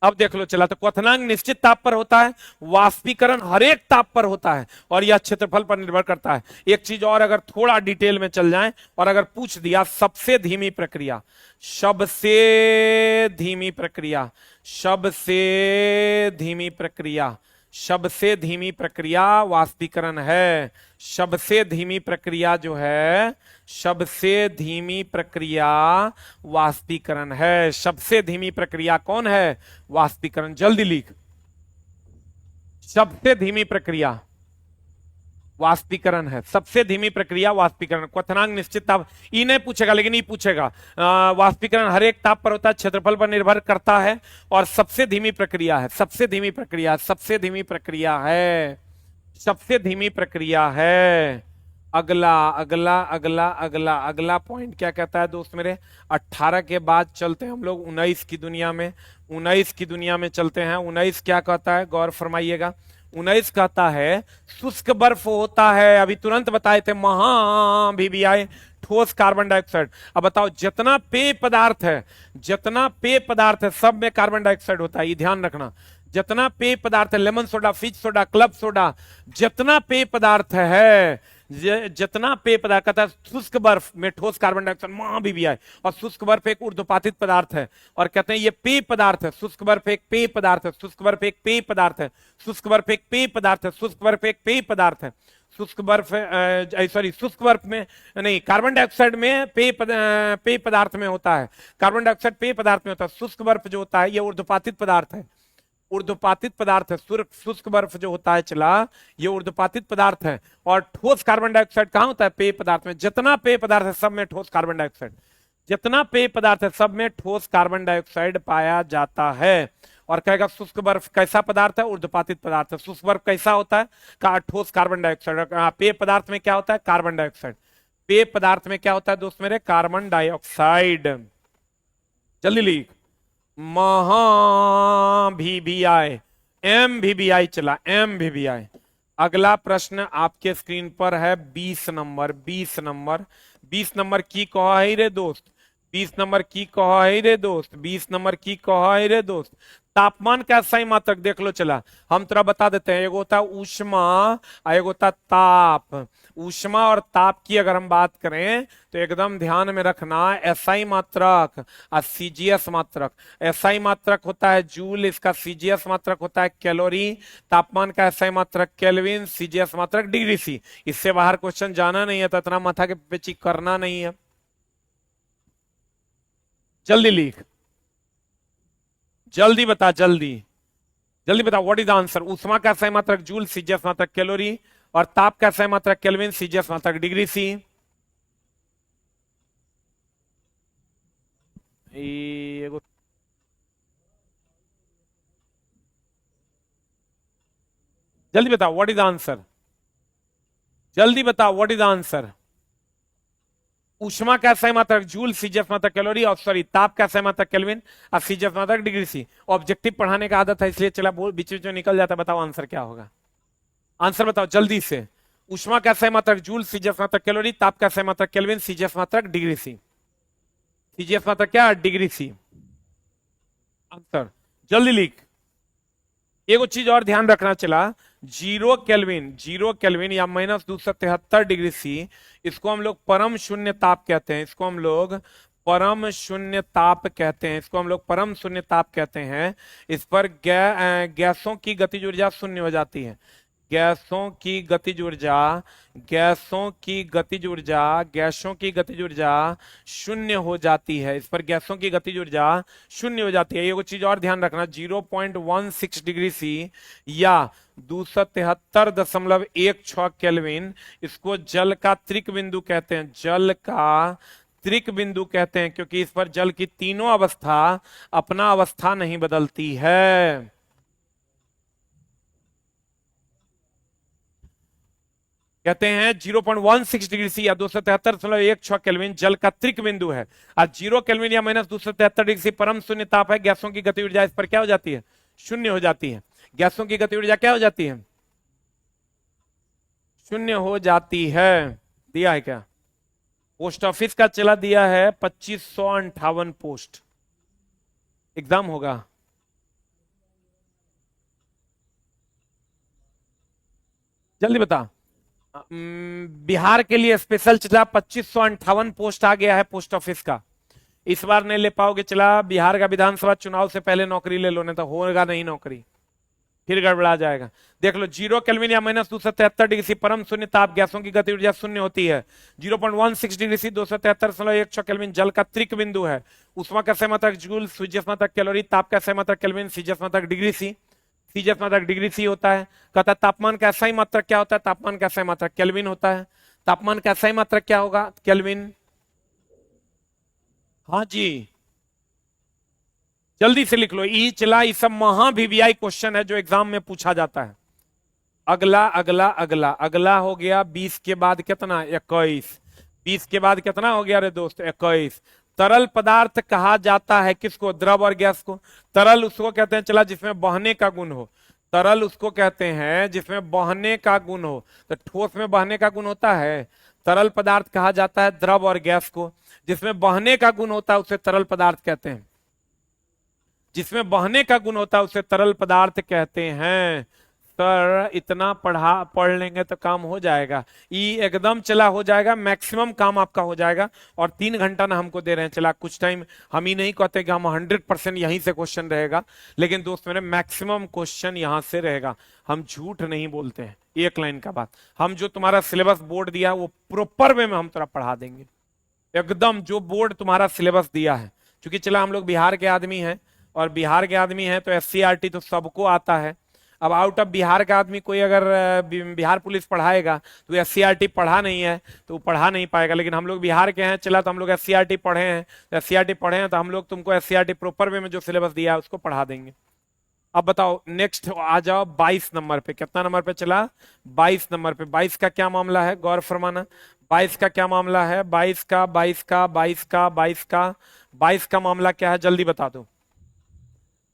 अब देख लो चला, तो क्वथनांक निश्चित ताप पर होता है, वाष्पीकरण हर एक ताप पर होता है, और यह क्षेत्रफल पर निर्भर करता है। एक चीज और, अगर थोड़ा डिटेल में चल जाएं और अगर पूछ दिया सबसे धीमी प्रक्रिया, सबसे धीमी प्रक्रिया, सबसे धीमी प्रक्रिया, सबसे धीमी प्रक्रिया वाष्पीकरण है। सबसे धीमी प्रक्रिया जो है, सबसे धीमी प्रक्रिया वाष्पीकरण है। सबसे धीमी प्रक्रिया कौन है? वाष्पीकरण। जल्दी लिख, सबसे धीमी प्रक्रिया वाष्पीकरण है। सबसे धीमी प्रक्रिया वाष्पीकरण। क्वथनांक निश्चित ताप, ई नहीं पूछेगा लेकिन ई पूछेगा। वाष्पीकरण हर एक ताप पर होता है, क्षेत्रफल पर निर्भर करता है, और सबसे धीमी प्रक्रिया है। सबसे धीमी प्रक्रिया, सबसे धीमी प्रक्रिया है, सबसे धीमी प्रक्रिया है। अगला अगला अगला अगला अगला पॉइंट क्या कहता है दोस्त मेरे? 18 के बाद चलते हैं हम लोग 19 की दुनिया में। 19 की दुनिया में चलते हैं। 19 क्या कहता है, गौर फरमाइएगा। 19 कहता है शुष्क बर्फ होता है, अभी तुरंत बताए थे, VBI, ठोस कार्बन डाइऑक्साइड। अब बताओ, जितना पेय पदार्थ है, जितना पेय पदार्थ है सब में कार्बन डाइऑक्साइड होता है, ये ध्यान रखना। जितना पेय पदार्थ है, lemon soda, fish soda, club soda, जितना पेय पदार्थ है, जितना पेय पदार्थ कहता है, शुष्क बर्फ में ठोस कार्बन डाइऑक्साइड VBI। और शुष्क बर्फ एक ऊर्ध्वपातित पदार्थ है, और कहते हैं ये पेय पदार्थ है। शुष्क बर्फ एक पेय पदार्थ है, शुष्क बर्फ एक पेय पदार्थ है, शुष्क बर्फ एक पेय पदार्थ है, शुष्क बर्फ एक पेय पदार्थ है। शुष्क बर्फ सॉरी, शुष्क बर्फ में नहीं, कार्बन डाइऑक्साइड में पेय पदार्थ में होता है, कार्बन डाइऑक्साइड पेय पदार्थ में होता है। शुष्क बर्फ जो होता है ये ऊर्ध्वपातित पदार्थ है, ऊर्ध्वपातित पदार्थ है। शुष्क बर्फ जो होता है चला, ये ऊर्ध्वपातित पदार्थ है। और ठोस कार्बन डाइऑक्साइड कहां होता है? पेय पदार्थ में। जितना पेय पदार्थ है सब में ठोस कार्बन डाइऑक्साइड, जितना पेय पदार्थ है सब में ठोस कार्बन डाइऑक्साइड पाया जाता है। और कहेगा शुष्क बर्फ कैसा पदार्थ है? ऊर्ध्वपातित पदार्थ है। शुष्क बर्फ कैसा होता है? ठोस कार्बन डाइऑक्साइड। पेय पदार्थ में क्या होता है? Carbon dioxide. पेय पदार्थ में क्या होता है दोस्त मेरे? Carbon dioxide. जल्दी लिख, VBI, MVBI चला, MVBI। अगला प्रश्न आपके स्क्रीन पर है 20 नंबर। 20 नंबर, 20 नंबर की कहा है रे दोस्त, 20 नंबर की कहा है रे दोस्त, 20 नंबर की कहा है रे दोस्त। तापमान का सही मात्रक देख लो चला, हम तरह बता देते हैं। एक होता है ऊष्मा और एक होता है ताप। ऊष्मा और ताप की अगर हम बात करें तो एकदम ध्यान में रखना, एसआई मात्रक और सीजीएस मात्रक। एसआई मात्रक होता है जूल, इसका सीजीएस मात्रक होता है कैलोरी। तापमान का एसआई मात्रक केल्विन, सीजीएस मात्रक डिग्री सी। इससे बाहर क्वेश्चन जाना नहीं है, तो इतना माथा के पेची करना नहीं है। जल्दी लिख, जल्दी बता, जल्दी जल्दी बता, व्हाट इज द आंसर? ऊष्मा का एसआई मात्रक जूल, सीजीएस मात्रक कैलोरी, और ताप का एसआई मात्रक केल्विन, सीजीएस मात्रक डिग्री सी। जल्दी बताओ व्हाट इज द आंसर, जल्दी बताओ व्हाट इज द आंसर? ऊष्मा का एसआई मात्रक जूल, सीजीएस मात्रक कैलोरी, और सॉरी ताप का एसआई मात्रक केल्विन और सीजीएस मात्रक डिग्री सी। ऑब्जेक्टिव पढ़ाने का आदत है इसलिए चला बोल बीच बीच में निकल जाता। बताओ आंसर क्या होगा? आंसर बताओ जल्दी से। ऊष्मा का एसआई मात्रक जूल, सीजीएस मात्रक कैलोरी, ताप का एसआई मात्रक केल्विन, सीजीएस मात्रक डिग्री सी। सीजीएस मात्रक क्या? Degree C. आंसर जल्दी लिख। एक चीज और ध्यान रखना चला, 0 केल्विन, 0 केल्विन या -273 डिग्री सी, इसको हम लोग परम शून्य ताप कहते हैं। इसको हम लोग परम शून्य ताप कहते हैं, इसको हम लोग परम शून्य ताप कहते हैं। इस पर गैसों की गतिज ऊर्जा शून्य हो जाती है। गैसों की गतिज ऊर्जा, गैसों की गतिज ऊर्जा, गैसों की गतिज ऊर्जा शून्य हो जाती है। इस पर गैसों की गतिज ऊर्जा शून्य हो जाती है। ये चीज और ध्यान रखना, 0.16 डिग्री सी या 273.16 केल्विन, इसको जल का त्रिक बिंदु कहते हैं। जल का त्रिक बिंदु कहते हैं, क्योंकि इस पर जल की तीनों अवस्था अपना अवस्था नहीं बदलती है। कहते हैं 0.16 डिग्री सी या 273.16 केल्विन जल का त्रिक बिंदु है। और 0 केल्विन या -273 डिग्री सी परम शून्य ताप है। गैसों की गति ऊर्जा इस पर क्या हो जाती है? शून्य हो जाती है। गैसों की गति ऊर्जा क्या हो जाती है? शून्य हो जाती है। दिया है क्या? पोस्ट ऑफिस का चला दिया है 2558 पोस्ट। एग्जाम होगा। जल्दी बता। बिहार के लिए स्पेशल चला 2558 पोस्ट आ गया है पोस्ट ऑफिस का। इस बार नहीं ले पाओगे, चला बिहार का विधानसभा चुनाव से पहले नौकरी ले लो, नहीं तो होगा नहीं नौकरी, फिर गड़बड़ा जाएगा। देख लो, 0 केल्विन या -273 डिग्री सी परम शून्य ताप, गैसों की गति ऊर्जा शून्य होती है। 0.16 डिग्री सी 273.16 केल्विन जल का त्रिक बिंदु है। ऊष्मा का सहमात्रक जूल, सूर्य मात्रक कैलोरी, ताप का सहमात्रक केल्विन, सीजस मात्रक डिग्री सी, सीजस मात्रक डिग्री सी होता है। कहता है तापमान का सही मात्रक क्या होता है? तापमान का सही मात्रक केल्विन होता है। तापमान का सही मात्रक क्या होगा? केल्विन। हाँ जी, जल्दी से लिख लो। ई चला, ये सब महा वीवीआई क्वेश्चन है जो एग्जाम में पूछा जाता है। अगला अगला अगला अगला हो गया 20 के बाद कितना? 21। 20 के बाद कितना हो गया रे दोस्त? 21। तरल पदार्थ कहा जाता है किसको? द्रव और गैस को। तरल उसको कहते हैं चला जिसमें बहने का गुण हो। तरल उसको कहते हैं जिसमें बहने का गुण हो। तो ठोस में बहने का गुण होता है। तरल पदार्थ कहा जाता है द्रव और गैस को। जिसमें बहने का गुण होता है उसे तरल पदार्थ कहते हैं। जिसमें बहने का गुण होता है उसे तरल पदार्थ कहते हैं। सर इतना पढ़ लेंगे तो काम हो जाएगा। ये एकदम चला हो जाएगा, मैक्सिमम काम आपका हो जाएगा। और 3 घंटा ना हमको दे रहे हैं चला, कुछ टाइम हम ही नहीं कहते कि हम 100% यहीं से क्वेश्चन रहेगा, लेकिन दोस्त मेरे मैक्सिमम क्वेश्चन यहां से रहेगा। हम झूठ नहीं बोलते हैं। एक लाइन का बात, हम जो तुम्हारा सिलेबस बोर्ड दिया वो प्रॉपर वे में हम तुम्हारा पढ़ा देंगे, एकदम जो बोर्ड तुम्हारा सिलेबस दिया है। क्योंकि चला हम लोग बिहार के आदमी हैं, और बिहार के आदमी हैं तो SCRT तो सबको आता है। अब आउट ऑफ बिहार का आदमी कोई अगर बिहार पुलिस पढ़ाएगा तो SCRT पढ़ा नहीं है तो वो पढ़ा नहीं पाएगा। लेकिन हम लोग बिहार के हैं चला, तो हम लोग SCRT पढ़े हैं, तो SCRT पढ़े हैं तो हम लोग तुमको SCRT प्रॉपर वे में जो सिलेबस दिया है उसको पढ़ा देंगे। अब बताओ नेक्स्ट आ जाओ 22 नंबर पे। कितना नंबर पे चला? 22 नंबर पे। 22 का क्या मामला है गौर फरमाना। 22 का क्या मामला है? 22 का 22 का 22 का 22 का 22 का मामला क्या है जल्दी बता दो।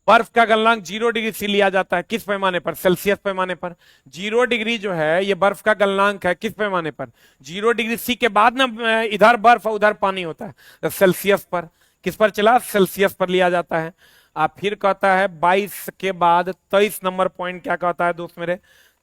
बर्फ का गलनांक 0 डिग्री सी लिया जाता है किस पैमाने पर? सेल्सियस पैमाने पर। 0 डिग्री जो है ये बर्फ का गलनांक है किस पैमाने पर? 0 डिग्री सी के बाद ना इधर बर्फ और उधर पानी होता है, तो सेल्सियस पर। किस पर चला? सेल्सियस पर लिया जाता है। आप फिर कहता है 22 के बाद 23 नंबर पॉइंट क्या कहता है दोस्त मेरे?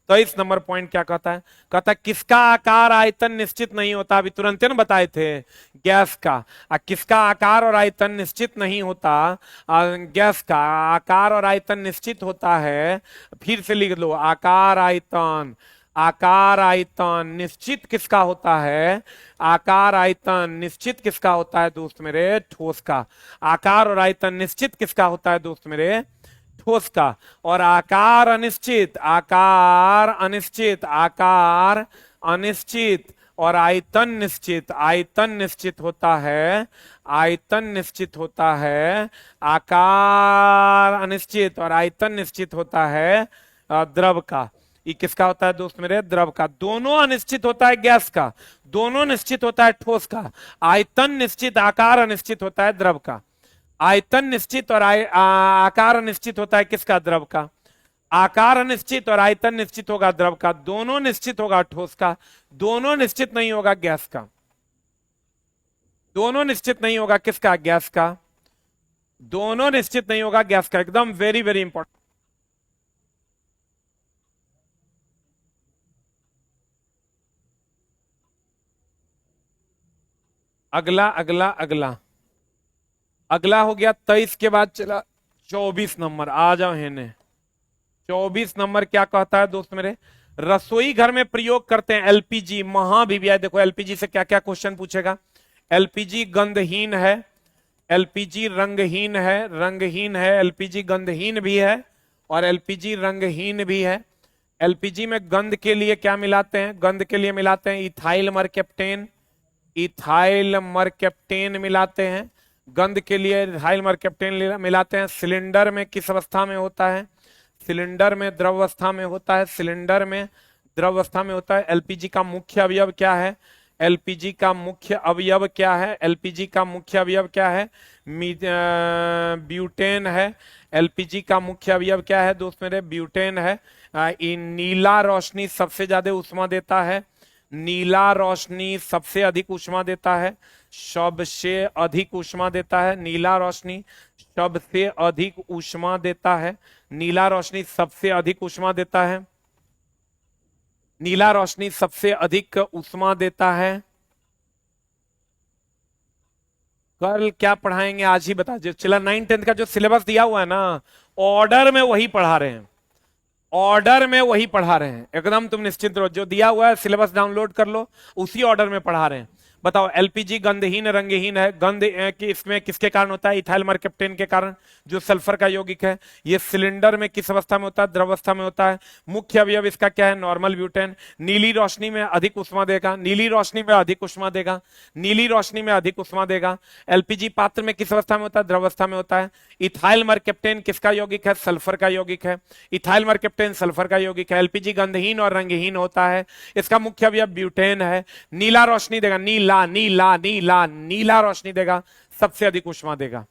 23 नंबर पॉइंट क्या कहता है? कहता है किसका आकार आयतन निश्चित नहीं होता? अभी तुरंत न बताए थे, गैस का। किसका आकार और आयतन निश्चित नहीं होता? गैस का आकार और आयतन निश्चित होता है। फिर से लिख लो, आकार आयतन। आकार आयतन निश्चित किसका होता है? आकार आयतन निश्चित किसका होता है दोस्त मेरे? ठोस का। आकार और आयतन निश्चित किसका होता है दोस्त मेरे? ठोस का। और आकार अनिश्चित, आकार अनिश्चित, आकार अनिश्चित और आयतन निश्चित। आयतन निश्चित होता है, आयतन निश्चित होता है। आकार अनिश्चित और आयतन निश्चित होता है द्रव का। ये किसका होता है दोस्त मेरे? द्रव का। दोनों अनिश्चित होता है गैस का, दोनों निश्चित होता है ठोस का। आयतन निश्चित, आकार अनिश्चित होता है द्रव का। आयतन निश्चित और आकार निश्चित होता है किसका? द्रव का। आकार निश्चित और आयतन निश्चित होगा द्रव का। दोनों निश्चित होगा ठोस का। दोनों निश्चित नहीं होगा गैस का। दोनों निश्चित नहीं होगा किसका? गैस का। दोनों निश्चित नहीं होगा गैस का। एकदम वेरी वेरी इंपॉर्टेंट। अगला अगला अगला अगला हो गया 23 के बाद चला 24 नंबर। आ जाओ हेने। 24 नंबर क्या कहता है दोस्त मेरे, रसोई घर में प्रयोग करते हैं एलपीजी। महा भी आया, देखो एलपीजी से क्या क्या क्वेश्चन पूछेगा। एलपीजी गंधहीन है, एलपीजी रंगहीन है, रंगहीन है, एलपीजी गंधहीन भी है और एलपीजी रंगहीन भी है। एलपीजी में गंध के लिए क्या मिलाते हैं, गंध के लिए मिलाते हैं इथाइल मरकेप्टेन, इथाइल मरकेप्टेन मिलाते हैं। गंध के लिए इथाइल मरकेप्टेन मिलाते हैं। सिलेंडर में किस अवस्था में होता है, सिलेंडर में द्रव अवस्था में होता है, सिलेंडर में द्रव अवस्था में होता है। एलपीजी का मुख्य अवयव क्या है, एलपीजी का मुख्य अवयव क्या है, एलपीजी का मुख्य अवयव क्या है, ब्यूटेन है। एलपीजी का मुख्य अवयव क्या है दोस्त मेरे, ब्यूटेन है। नीला रोशनी सबसे ज्यादा ऊष्मा देता है, नीला रोशनी सबसे अधिक ऊष्मा देता है, सबसे अधिक ऊष्मा देता है। नीला रोशनी सबसे अधिक ऊष्मा देता है, नीला रोशनी सबसे अधिक ऊष्मा देता है, नीला रोशनी सबसे अधिक ऊष्मा देता है। कल क्या पढ़ाएंगे आज ही बता दीजिए। चला 9-10 का जो सिलेबस दिया हुआ है ना, ऑर्डर में वही पढ़ा रहे हैं, ऑर्डर में वही पढ़ा रहे हैं, एकदम तुम निश्चिंत रहो। जो दिया हुआ है सिलेबस डाउनलोड कर लो, उसी ऑर्डर में पढ़ा रहे हैं। बताओ एलपीजी गंधहीन रंगहीन है, गंध कि इसमें किसके कारण होता है, इथाइल मरकेप्टेन के कारण, जो सल्फर का यौगिक है। ये सिलेंडर में किस अवस्था में होता है, द्रव अवस्था में होता है। मुख्य अवयव इसका क्या है, नॉर्मल ब्यूटेन। नीली रोशनी में अधिक ऊष्मा देगा, नीली रोशनी में अधिक ऊष्मा देगा, नीली रोशनी में अधिक ऊष्मा देगा। एलपीजी पात्र में किस अवस्था में होता है, द्रव अवस्था में होता है। इथाइल मरकेप्टेन किसका यौगिक है, सल्फर का यौगिक है। इथाइल मरकेप्टेन सल्फर का यौगिक है। एलपीजी गंधहीन और रंगहीन होता है, इसका मुख्य अवयव ब्यूटेन है। नीला रोशनी देगा, नीला नीला नीला नीला रोशनी देगा, सबसे अधिक ऊष्मा देगा,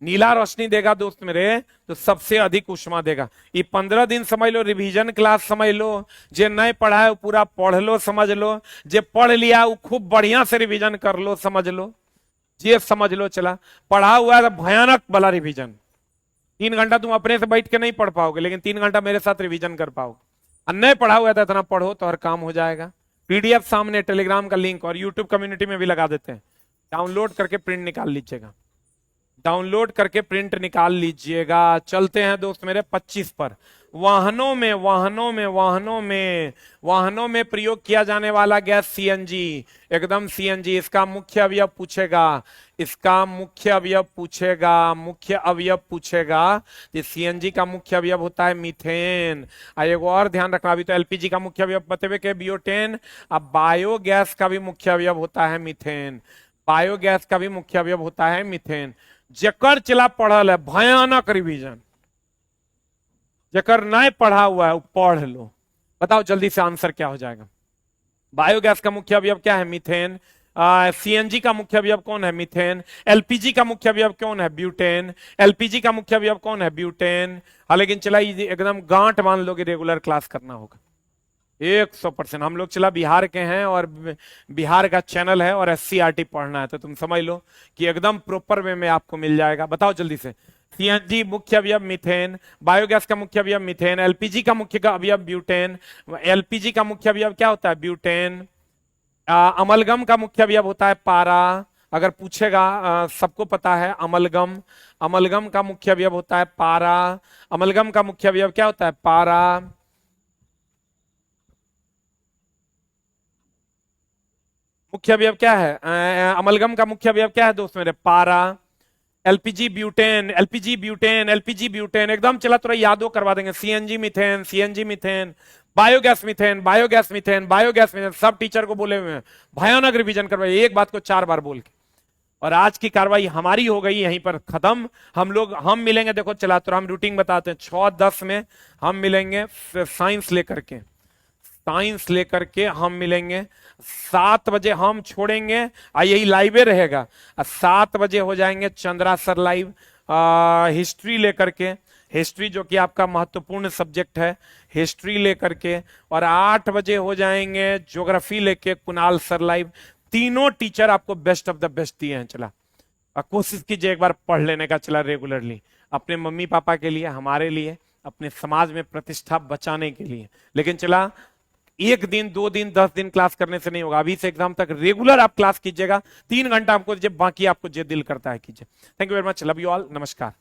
नीला रोशनी देगा दोस्त मेरे, तो सबसे अधिक ऊष्मा देगा। ये 15 दिन समझ लो, रिवीजन क्लास समझ लो। जे नहीं पढ़ा है वो पूरा पढ़ लो, समझ लो। जे पढ़ लिया वो खूब बढ़िया से रिवीजन कर लो, समझ लो। ये समझ लो, चला पढ़ा हुआ है तो भयानक वाला रिवीजन। 3 घंटा तुम अपने से बैठ के नहीं पढ़ पाओगे, लेकिन 3 घंटा मेरे साथ रिवीजन कर पाओगे। और नहीं पढ़ा हुआ था इतना पढ़ो तो हर काम हो जाएगा। पीडीएफ सामने, टेलीग्राम का लिंक और यूट्यूब कम्युनिटी में भी लगा देते हैं, डाउनलोड करके प्रिंट निकाल लीजिएगा, डाउनलोड करके प्रिंट निकाल लीजिएगा। चलते हैं दोस्त मेरे 25 पर। वाहनों में वाहनों में वाहनों में वाहनों में प्रयोग किया जाने वाला गैस सीएनजी, एकदम सीएनजी। इसका मुख्य अवयव पूछेगा, इसका मुख्य अवयव पूछेगा, मुख्य अवयव पूछेगा। ये सीएनजी का मुख्य अवयव होता है मीथेन। एक और ध्यान रखना, अभी तो एलपीजी का मुख्य अवयव बतेवे के बियोटेन, अब बायोगैस का भी मुख्य अवयव होता है मीथेन, बायोगैस का भी मुख्य अवयव होता है मीथेन। जेकर चला पढ़ल है भयानक रिवीजन, जेकर नहीं पढ़ा हुआ है वो पढ़ लो। बताओ जल्दी से आंसर क्या हो जाएगा। बायोगैस का मुख्य अवयव क्या है, मीथेन। सीएनजी का मुख्य अवयव कौन है, मीथेन। एलपीजी का मुख्य अवयव कौन है, ब्यूटेन। एलपीजी का मुख्य अवयव कौन है, ब्यूटेन। हाँ लेकिन चला एकदम गांठ मान लोगे, रेगुलर क्लास करना होगा 100%। हम लोग चला बिहार के हैं और बिहार का चैनल है और एससीईआरटी पढ़ना है, तो तुम समझ लो कि एकदम प्रॉपर वे में आपको मिल जाएगा। बताओ जल्दी से। सीएनजी मुख्य अवयव मीथेन, बायोगैस का मुख्य अवयव मीथेन, एलपीजी का मुख्य अवयव ब्यूटेन। एलपीजी का मुख्य अवयव क्या होता है, ब्यूटेन। अमलगम का मुख्य अवयव होता है पारा, अगर पूछेगा सबको पता है अमलगम, अमलगम का मुख्य अवयव होता है पारा। अमलगम का मुख्य अवयव क्या होता है, पारा। मुख्य अवयव क्या है, अमलगम का मुख्य अवयव क्या है दोस्त मेरे, पारा। LPG butane, LPG butane, LPG butane, एकदम चला थोड़ा यादो करवा देंगे। CNG methane, CNG methane, biogas methane, biogas methane, biogas methane, सब टीचर को बोले हुए हैं, भयानक रिवीजन करवाइए, एक बात को 4 बार बोल के। और आज की कार्रवाई हमारी हो गई यहीं पर खत्म। हम मिलेंगे, देखो चला तो हम रूटीन बताते हैं, 6:10 में हम मिलेंगे साइंस लेकर के, साइंस लेकर के हम मिलेंगे। 7 बजे हम छोड़ेंगे, यही लाइव रहेगा। 7 बजे हो जाएंगे चंद्रा सर लाइव हिस्ट्री लेकर के, हिस्ट्री जो कि आपका महत्वपूर्ण सब्जेक्ट है, हिस्ट्री लेकर के। और 8 बजे हो जाएंगे ज्योग्राफी लेके कुणाल सर लाइव। तीनों टीचर आपको बेस्ट ऑफ द बेस्ट दिए हैं। चला कोशिश कीजिए एक बार पढ़ लेने का, चला रेगुलरली, अपने मम्मी पापा के लिए, हमारे लिए, अपने समाज में प्रतिष्ठा बचाने के लिए। लेकिन चला एक दिन 2 दिन 10 दिन क्लास करने से नहीं होगा, अभी से एग्जाम तक रेगुलर आप क्लास कीजिएगा, 3 घंटा आपको जब बाकी आपको जो दिल करता है कीजिए। Thank you very much, love you all, नमस्कार।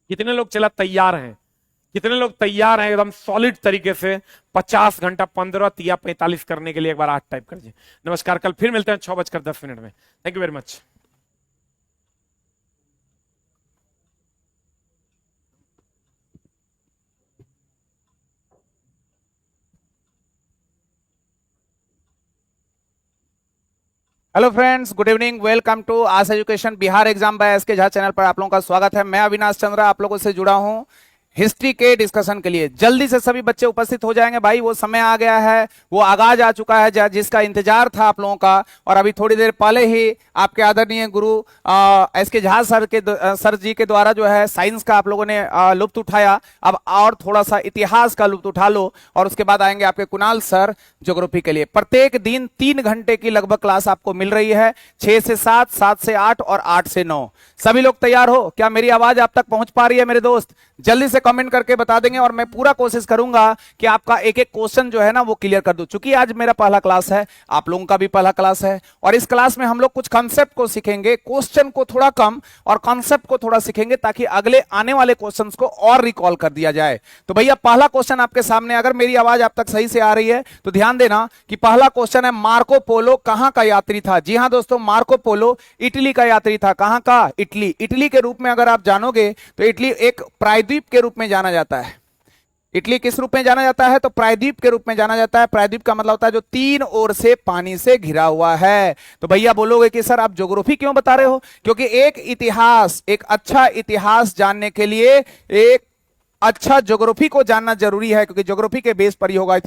कितने लोग चला तैयार हैं, कितने लोग तैयार हैं एकदम सॉलिड तरीके से 50 घंटा 15 या 45 करने के लिए? एक बार 8 टाइप कर दीजिए। नमस्कार, कल फिर मिलते हैं 6:10 में। Thank you very much. Hello friends, good evening, welcome to as education Bihar exam by SK Jha channel पर आप लोगों का स्वागत है। मैं अविनाश चंद्रा आप लोगों से जुड़ा हूं हिस्ट्री के डिस्कशन के लिए। जल्दी से सभी बच्चे उपस्थित हो जाएंगे भाई, वो समय आ गया है, वो आगाज आ चुका है जिसका इंतजार था आप लोगों का। और अभी थोड़ी देर पहले ही आपके आदरणीय गुरु एसके झा सर जी के द्वारा जो है साइंस का आप लोगों ने लुत्फ उठाया। अब और थोड़ा सा इतिहास का लुत्फ उठा लो, और उसके बाद आएंगे आपके कुणाल सर ज्योग्राफी के लिए। प्रत्येक दिन 3 घंटे की लगभग क्लास आपको मिल रही है, 6 से 7, 7 से 8 और 8 से 9। सभी लोग तैयार हो? क्या मेरी आवाज आप तक पहुंच पा रही है मेरे दोस्त? जल्दी से कमेंट करके बता देंगे, और मैं पूरा कोशिश करूंगा कि आपका एक एक क्वेश्चन जो है ना वो क्लियर कर दूं। चूंकि आज मेरा पहला क्लास है, आप लोगों का भी पहला क्लास है, और इस क्लास में हम लोग कुछ कंसेप्ट को सीखेंगे, क्वेश्चन को थोड़ा कम और कंसेप्ट को थोड़ा सीखेंगे, ताकि अगले आने वाले क्वेश्चंस को और रिकॉल कर दिया जाए। तो भैया पहला क्वेश्चन आपके सामने, अगर मेरी आवाज आप तक सही से आ रही है तो ध्यान देना कि पहला क्वेश्चन है, मार्को पोलो कहां का यात्री था? जी हां दोस्तों, मार्को पोलो इटली का यात्री था। कहां का? इटली। इटली के रूप में अगर आप जानोगे तो इटली एक प्रायद्वीप के रूप में जाना जाता है। इटली किस रूप में जाना जाता है? तो प्रायद्वीप के रूप में जाना जाता है। प्रायद्वीप का मतलब होता है जो 3 ओर से पानी से घिरा हुआ है। तो भैया बोलोगे कि सर आप ज्योग्राफी क्यों बता रहे हो? क्योंकि एक इतिहास, एक अच्छा इतिहास जानने के लिए एक अच्छा ज्योग्राफी को जानना जरूरी है, क्योंकि ज्योग्राफी के बेस पर ही होगा इतिहास।